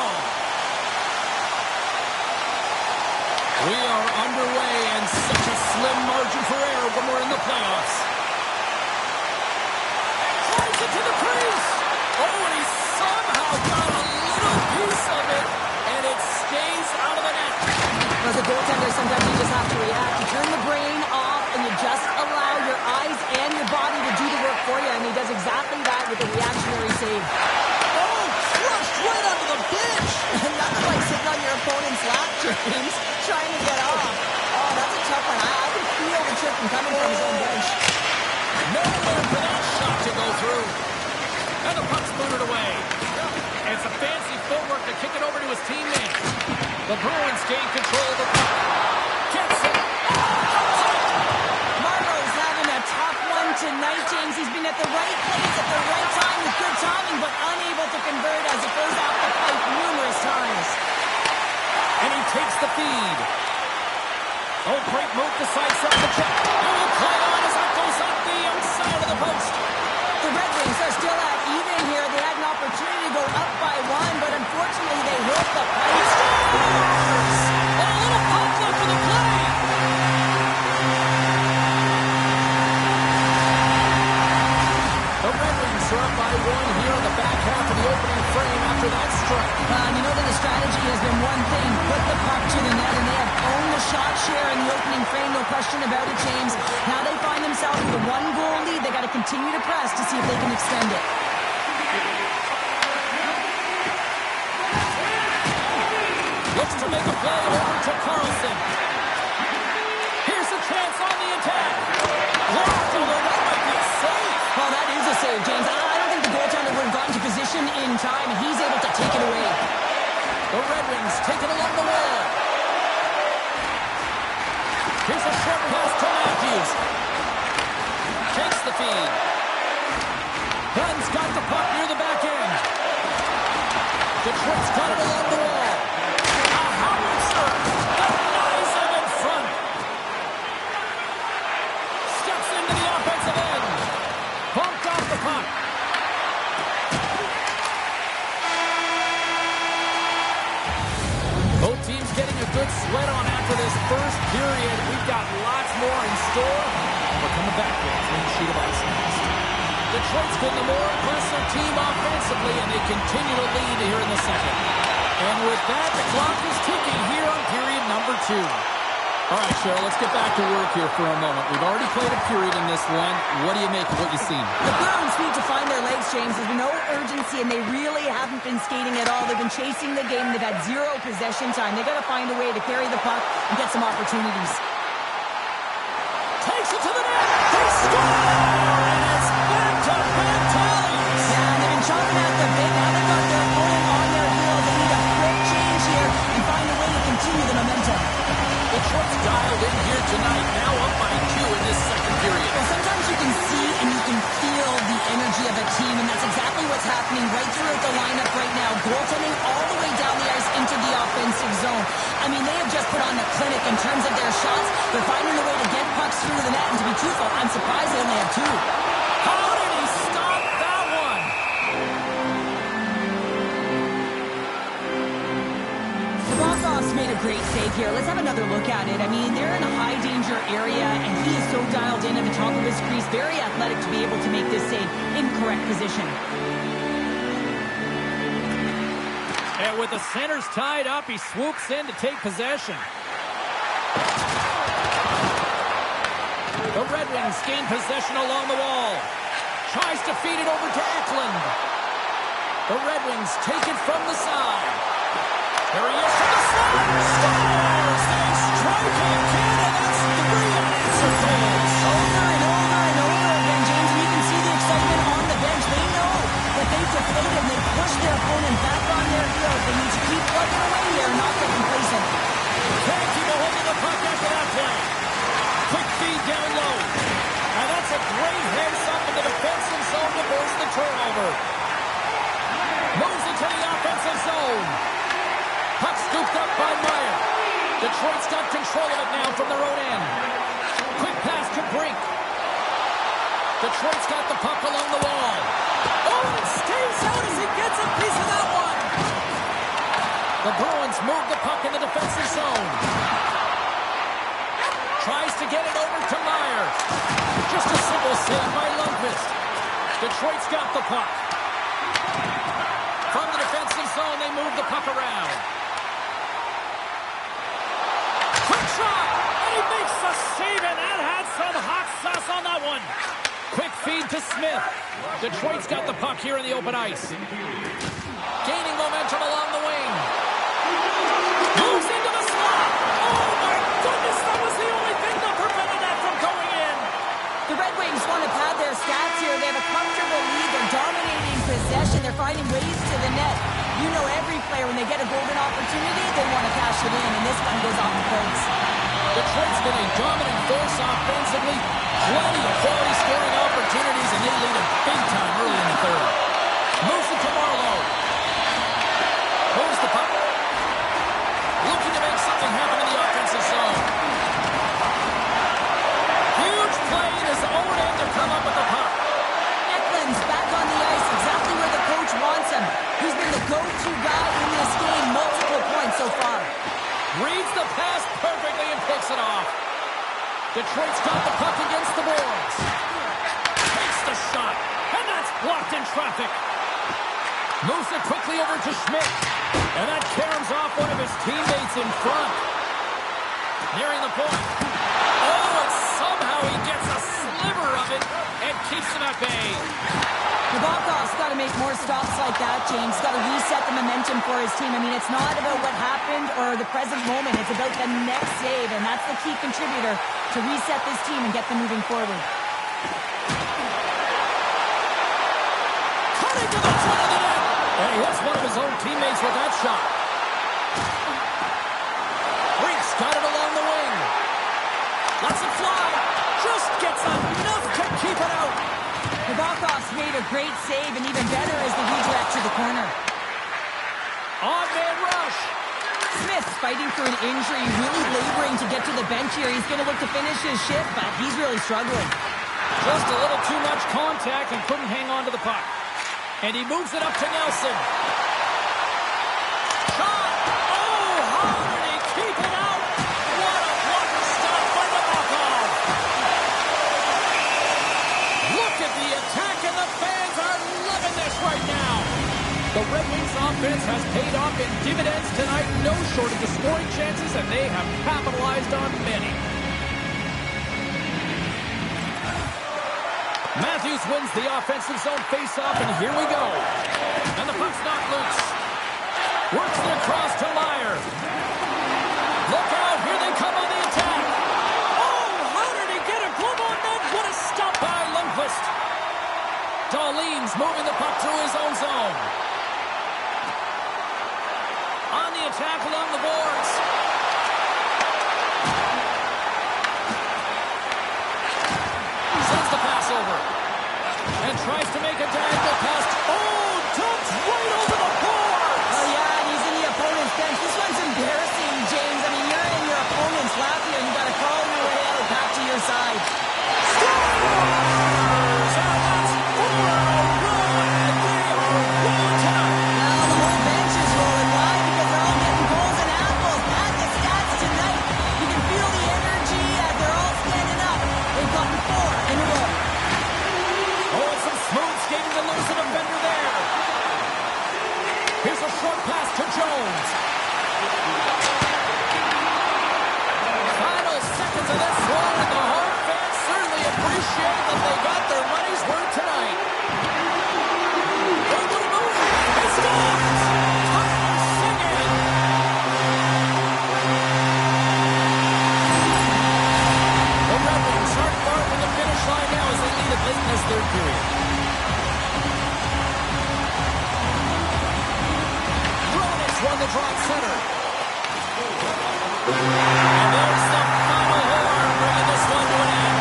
We are underway, and such a slim margin for error when we're in the playoffs. Tries it to the crease. Oh, and he somehow got a little piece of it, and it stays out of the net. As a goaltender, sometimes you just have to react. You turn the brain off, and you just allow your eyes and your body to do the work for you, and he does exactly that with a reactionary save. Oh, crushed right onto the bench. And that's like sitting on your opponent's lap, James, trying to get off. Oh, that's a tough one. I can feel the chipping coming from his own bench. Nowhere for that shot to go through. And the puck's booted away. It's a fancy footwork to kick it over to his teammate. The Bruins gain control of the puck. Gets it. Marlowe's having a tough one tonight, James. He's been at the right place at the right time with good timing, but unable to convert as it goes off the pipe numerous times. And he takes the feed. Oh, great move to sidestep the check. And we'll play on as that goes up the outside of the post. The Red Wings are still at even here. They had an opportunity to go up by one, but unfortunately they hit the pipe. And a little pop left for the play. The Red Wings are up by one here in the back half of the opening frame after that strike. You know that the strategy has been one thing, put the puck to the net, and they have owned the shot share in the opening frame, no question about it, James. Now they find themselves with a one-goal lead. They got to continue to press to see if they can extend it. Looks to make a play over to Carlson. Here's a chance on the attack. Blocked, although that might be a save. Well, that is a save, James. I don't think the goaltender would have gotten to position in time. He's able to take it away. The Red Wings take it along the wall. Here's a short pass to Matthews. Takes the feed. Dunn's got the puck near the back end. Detroit's got it along the wall. A howitzer denies him in front. Steps into the offensive end. Bumped off the puck. Both teams getting a good sweat on after this first period. We've got lots more in store. We're coming back with a clean sheet of ice next. Detroit's been the more aggressive team offensively, and they continue to lead here in the second. And with that, the clock is ticking here on period number 2. All right, Cheryl, let's get back to work here for a moment. We've already played a period in this one. What do you make of what you've seen? The Bruins need to find their legs, James. There's been no urgency, and they really haven't been skating at all. They've been chasing the game. They've had zero possession time. They've got to find a way to carry the puck and get some opportunities. Takes it to the net. They score! And it's back-to-back tallies. Yeah, they've been chomping at the bit. Now they've got their opponent on their heels. They need a quick change here and find a way to continue the momentum. Detroit's dialed in here tonight, now up by 2 in this second period. Well, sometimes you can see and you can feel the energy of a team, and that's exactly what's happening right throughout the lineup right now. Goaltending all the way down the ice into the offensive zone. I mean, they have just put on a clinic in terms of their shots. They're finding a way to get pucks through the net, and to be truthful, I'm surprised they only have 2. How did he stop that one? Rockoff's made a great save here. Let's have another look at it. I mean, they're in a high-danger area, and he is so dialed in at the top of his crease. Very athletic to be able to make this save in correct position. And with the centers tied up, he swoops in to take possession. The Red Wings gain possession along the wall. Tries to feed it over to Eklund. The Red Wings take it from the side. There he is from the slot. Scores! They strike again, and that's 3 unanswered goals. Over and over and over again, James. And you can see the excitement on the bench. They know that they've deflated and they push their opponent back on their heels. They need to keep plugging away here, not get complacent. Can't keep a hold of the puck after that play. Quick feed down low. And that's a great heads-up in the defensive zone to force the turnover. Moves into the offensive zone. Puck scooped up by Meyer. Detroit's got control of it now from their own end. Quick pass to Brink. Detroit's got the puck along the wall. Oh, it stays out as he gets a piece of that one. The Bruins move the puck in the defensive zone. Tries to get it over to Meyer. Just a simple save by Lundqvist. Detroit's got the puck. From the defensive zone, they move the puck around. Quick shot! And he makes the save, and that had some hot sauce on that one. Quick feed to Smith. Detroit's got the puck here in the open ice. Gaining momentum along the wing. Moves into the slot. Oh, my goodness, that was the only thing that prevented that from going in. The Red Wings want to pad their stats here. They have a comfortable lead. They're dominating possession. boards. Detroit's been a dominant force offensively. Plenty of quality scoring opportunities, and they lead it big time early in the third. Moves it to Marlowe. Moves the puck. Looking to make something happen in the offensive zone. Huge play in his own end to come up with the puck. Eklund's back on the ice, exactly where the coach wants him. He's been the go-to guy in this game, multiple points so far. Reads the pass perfectly and picks it off. Detroit's got the puck against the boards. Takes the shot, and that's blocked in traffic. Moves it quickly over to Schmidt, and that caroms off one of his teammates in front. Nearing the point. Oh, and somehow he gets a sliver of it and keeps him at bay. Nabokov's got to make more stops like that, James. Got to reset the momentum for his team. I mean, it's not about what happened or the present moment. It's about the next save, and that's the key contributor to reset this team and get them moving forward. Cutting to the front of the net. And he hits one of his own teammates with that shot. Reese got it along the wing. Lets it fly. Just gets enough to keep it out. Nabokov's made a great save, and even better is the redirect to the corner. On-man rush. Smith's fighting through an injury, really laboring to get to the bench here. He's going to look to finish his shift, but he's really struggling. Just a little too much contact and couldn't hang on to the puck. And he moves it up to Nelson. Shot! Oh, how did he keep it out? What a blocker stop by Nabokov. Look at the attack, and the fans are loving this right now. The Red Wings offense has paid off in dividends tonight. No shortage of scoring chances, and they have capitalized on many. Matthews wins the offensive zone faceoff, and here we go. And the puck's not loose. Works it across to Meyer. Look out, here they come on the attack. Oh, how did he get a glove on that? What a stop by Lundqvist. Dahlin's moving the puck through his own zone. On the attack along the boards. Sends the pass over. And tries to make a diagonal pass. Oh, dumps right over the boards. Oh, yeah, and he's in the opponent's bench. This one's embarrassing, James. I mean, you're in your opponent's lap here, and you got to crawl your way out back to your side. Scores! And that's 4-1. They are rolling tonight. Now the whole bench is rolling. Why? Because they're all getting goals and apples. Add the stats tonight. You can feel the energy as they're all standing up. They've gotten 4 in a row. Oh, and some smooth skating to lose a defender there. Here's a short pass to Jones. Final seconds of this one, and the home fans certainly appreciate that they got their money's worth tonight. Able to move. He scores! Tyler Seguin. The Red Wings aren't far from the finish line now as they lead it late in this third period. Ronis won the draw at center. And there's the final horn, bringing this one to an end.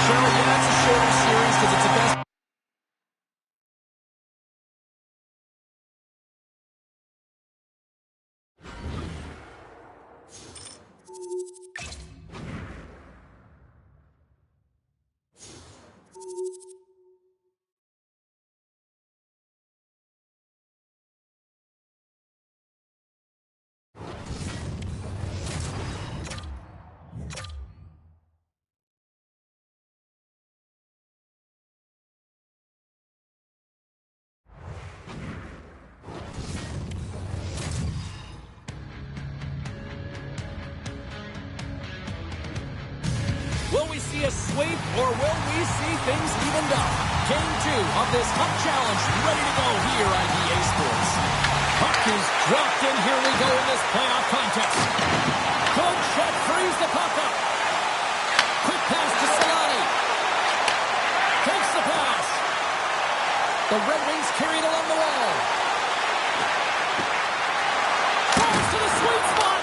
Cheryl, yeah, it's a shorter series because it's a best. Will we see a sweep, or will we see things evened up? Game 2 of this Cup Challenge ready to go here on EA Sports. Puck is dropped in. Here we go in this playoff contest. Good check, frees the puck up. Quick pass to Solani. Takes the pass. The Red Wings carry it along the wall. Falls to the sweet spot.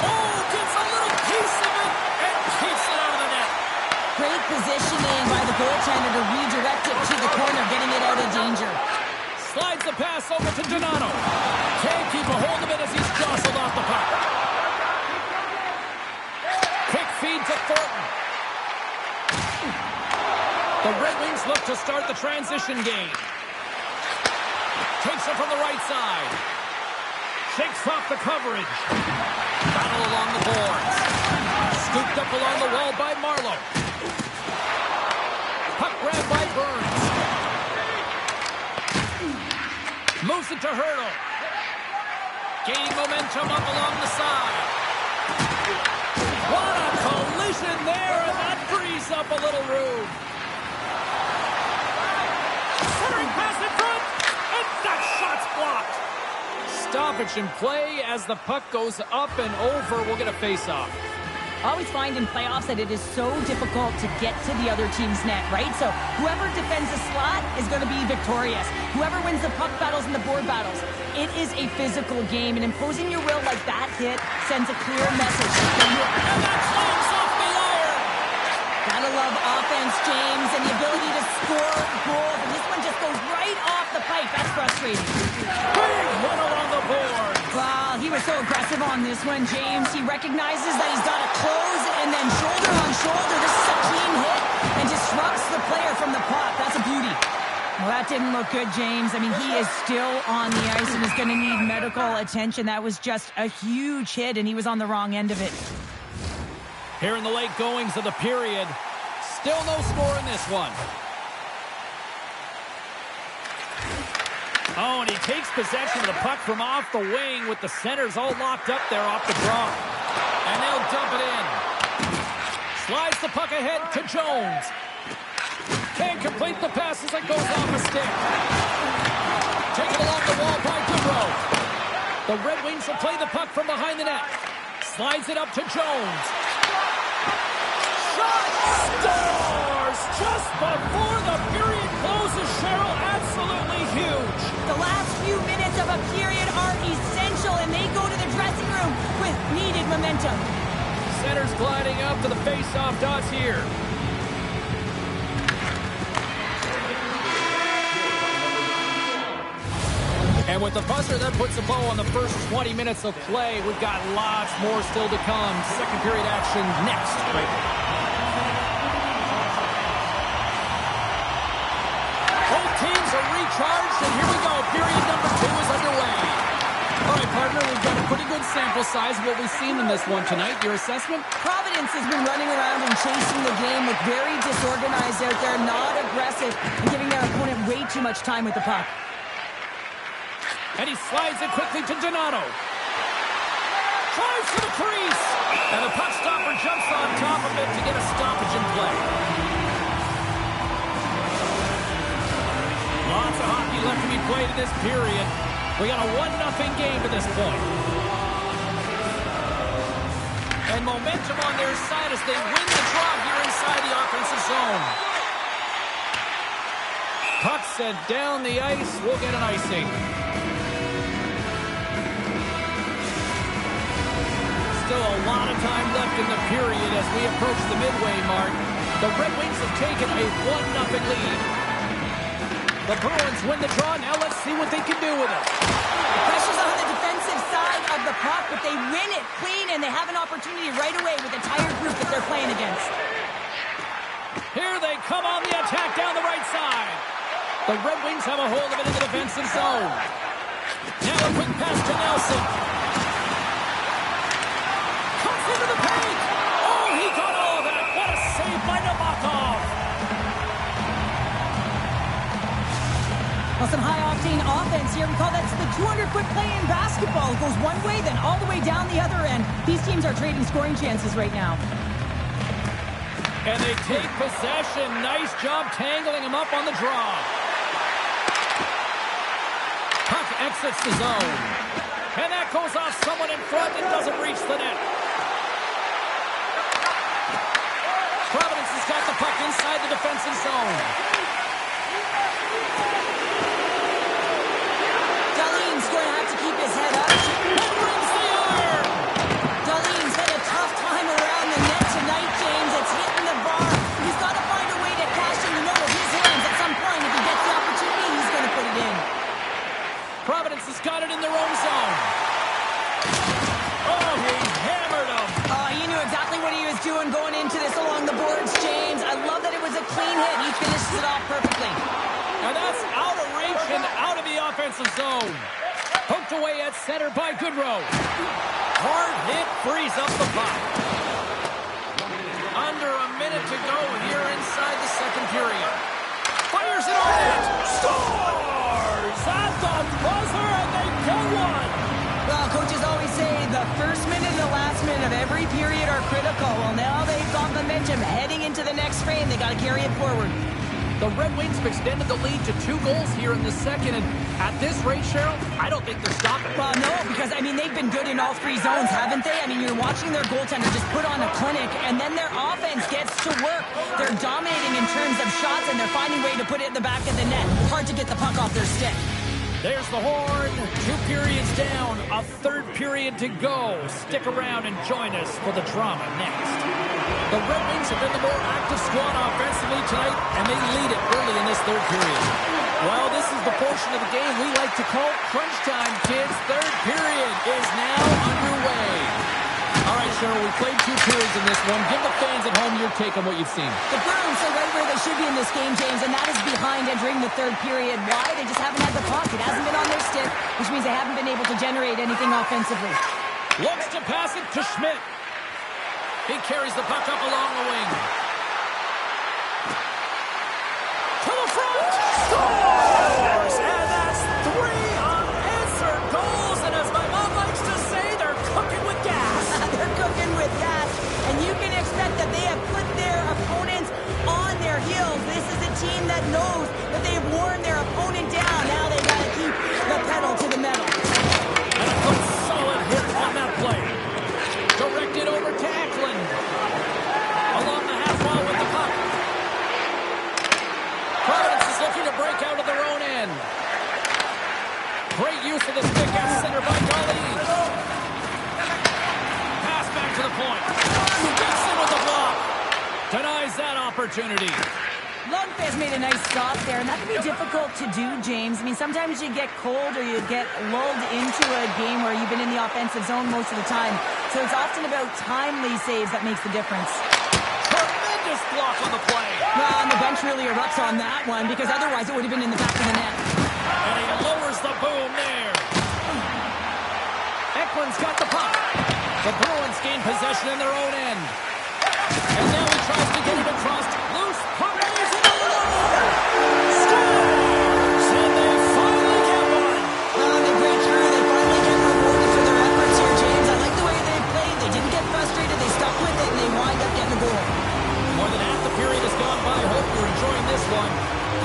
Oh, over to Donato. Can't keep a hold of it as he's jostled off the puck. Quick feed to Thornton. The Red Wings look to start the transition game. Takes it from the right side. Shakes off the coverage. Battle along the boards. Scooped up along the wall by Marlowe. Puck grabbed by Burns. Moves it to Hurdle. Gaining momentum up along the side. What a collision there, and that frees up a little room. Centering pass in front, and that shot's blocked. Stoppage in play as the puck goes up and over. We'll get a face-off. Always find in playoffs that it is so difficult to get to the other team's net, right? So whoever defends the slot is going to be victorious. Whoever wins the puck battles and the board battles. It is a physical game, and imposing your will like that hit sends a clear message. And that clanks off the iron. Gotta love offense, James, and the ability to score goals. And this one just goes right off the pipe. That's frustrating. Big hit along the board. Wow, he was so aggressive on this one, James. He recognizes that he's got to close and then shoulder on shoulder. This is a clean hit and disrupts the player from the puck. That's a beauty. Well, that didn't look good, James. I mean, he is still on the ice and is going to need medical attention. That was just a huge hit, and he was on the wrong end of it. Here in the late goings of the period, still no score in this one. Oh, and he takes possession of the puck from off the wing with the centers all locked up there off the draw. And they'll dump it in. Slides the puck ahead to Jones. Can't complete the pass as it goes off a stick. Taken along the wall by Dubrow. The Red Wings will play the puck from behind the net. Slides it up to Jones. Shot scores just before the period closes. Cheryl, absolutely huge. The last few minutes of a period are essential, and they go to the dressing room with needed momentum. Center's gliding up to the face-off dots here. And with the buzzer, that puts a bow on the first 20 minutes of play. We've got lots more still to come. Second period action next. Both teams are recharged, and here we go. Period number 2 is underway. All right, partner, we've got a pretty good sample size of what we've seen in this one tonight. Your assessment? Providence has been running around and chasing the game, look very disorganized out there, not aggressive, and giving their opponent way too much time with the puck. And he slides it quickly to Donato. Drives to the crease. And the puck stopper jumps on top of it to get a stoppage in play. Lots of hockey left to be played in this period. We got a 1-0 game to this point. And momentum on their side as they win the draw here inside the offensive zone. Puck sent down the ice. We'll get an icing. Still a lot of time left in the period as we approach the midway mark. The Red Wings have taken a 1-0 lead. The Bruins win the draw. Now let's see what they can do with it. The pressure's on the defensive side of the puck, but they win it clean, and they have an opportunity right away with the tired group that they're playing against. Here they come on the attack down the right side. The Red Wings have a hold of it in the defensive zone. Now a quick pass to Nelson. Into the paint. Oh, he got all of that. What a save by Nabokov. Well, some high-octane offense here. We call that the 200-foot play in basketball. It goes one way, then all the way down the other end. These teams are trading scoring chances right now. And they take possession. Nice job tangling him up on the draw. Puck exits the zone. And that goes off someone in front and doesn't reach the net. Providence has got the puck inside the defensive zone. Darlene's going to have to keep his head up. And brings the iron. Darlene's had a tough time around the net tonight, James. It's hitting the bar. He's got to find a way to cash in the middle of his hands at some point. If he gets the opportunity, he's going to put it in. offensive zone. Poked away at center by Goodrow. Hard hit frees up the puck. Under a minute to go here inside the second period. Fires it on net. Scores at the buzzer, and they get one. Well, coaches always say the first minute and the last minute of every period are critical. Well, now they've got momentum heading into the next frame. They got to carry it forward. The Red Wings have extended the lead to 2 goals here in the second, and at this rate, Cheryl, I don't think they're stopping. Well, no, because, I mean, they've been good in all 3 zones, haven't they? I mean, you're watching their goaltender just put on a clinic, and then their offense gets to work. They're dominating in terms of shots, and they're finding a way to put it in the back of the net. Hard to get the puck off their stick. There's the horn. 2 periods down, a third period to go. Stick around and join us for the drama next. The Red Wings have been the more active squad offensively tonight, and they lead it early in this third period. Well, this is the portion of the game we like to call crunch time, kids. Third period is now underway. All right, Cheryl, we played 2 periods in this one. Give the fans at home your take on what you've seen. The Bruins are right where they should be in this game, James, and that is behind entering the third period. Why? They just haven't had the puck. It hasn't been on their stick, which means they haven't been able to generate anything offensively. Looks to pass it to Schmidt. He carries the puck up along the wing. To the front. Scores! And that's 3 unanswered goals. And as my mom likes to say, they're cooking with gas. They're cooking with gas. And you can expect that they have put their opponents on their heels. This is a team that knows that they've worn their opponent down. Now they got to keep the pedal to the metal. And a good solid hit on that play. Directed over to Eklund. Along the half wall with the puck. Providence is looking to break out of their own end. Great use of the stick at center by Golly. Pass back to the point. Gibson with the block. Denies that opportunity. Lundqvist made a nice stop there, and that can be difficult to do, James. I mean, sometimes you get cold or you get lulled into a game where you've been in the offensive zone most of the time. So it's often about timely saves that makes the difference. Tremendous block on the play. Well, and the bench really erupts on that one, because otherwise it would have been in the back of the net. And he lowers the boom there. Eklund's got the puck. The Bruins gain possession in their own end. And now he tries to get it across. Loose puck. One.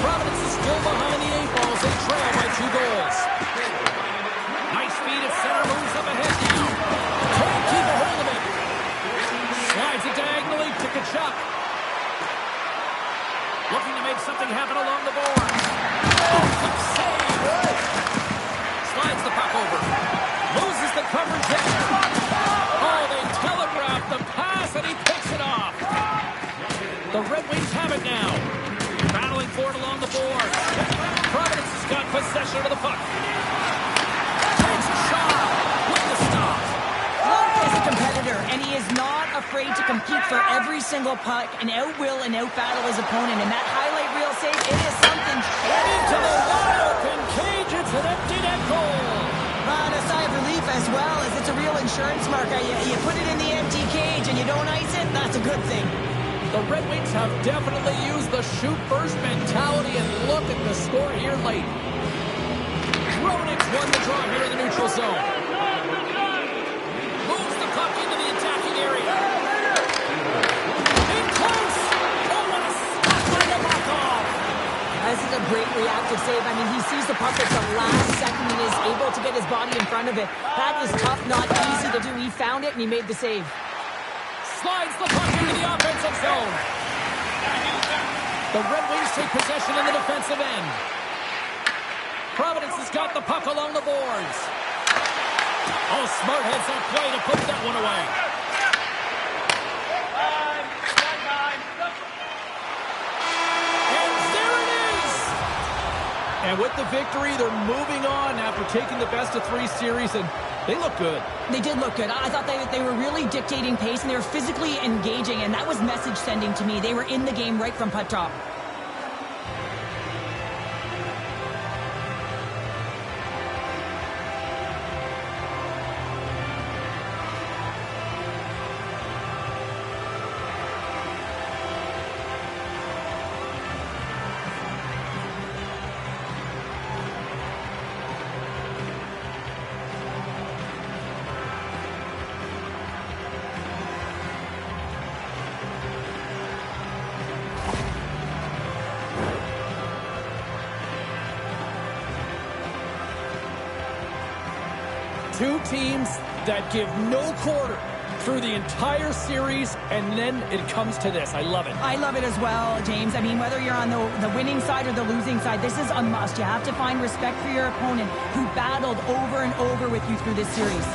Providence is still behind the 8 balls. They trail by 2 goals. Nice feed at center. Moves up ahead now. Can't keep a hold of it. Slides it diagonally to Kachuk. Looking to make something happen along the boards. Oh, quick save. Slides the puck over. Loses the coverage there. Oh, they telegraphed the pass, and he picks it off. The Red Wings have it now. Battling for it along the board. Providence has got possession of the puck. Takes a shot with the stop. Lundqvist is a competitor, and he is not afraid to compete for every single puck and out-will and out-battle his opponent. And that highlight reel save, it is something. And into the wide-open cage. It's an empty net goal. And a sigh of relief as well, as it's a real insurance marker. You put it in the empty cage and you don't ice it, that's a good thing. The Red Wings have definitely used the shoot-first mentality, and look at the score here late. Roenick's won the draw here in the neutral zone. Moves the puck into the attacking area. In close! Oh, what a stop by the Markov! This is a great reactive save. I mean, he sees the puck at the last second and is able to get his body in front of it. That is tough, not easy to do. He found it and he made the save. Slides the puck into the offensive zone. The Red Wings take possession in the defensive end. Providence has got the puck along the boards. Oh, smart heads that play to put that one away. And there it is! And with the victory, they're moving on after taking the best-of-3 series, and they look good. They did look good. I thought they were really dictating pace, and they were physically engaging, and that was message sending to me. They were in the game right from puck drop. Two teams that give no quarter through the entire series, and then it comes to this. I love it. I love it as well, James. I mean, whether you're on the winning side or the losing side, this is a must. You have to find respect for your opponent who battled over and over with you through this series.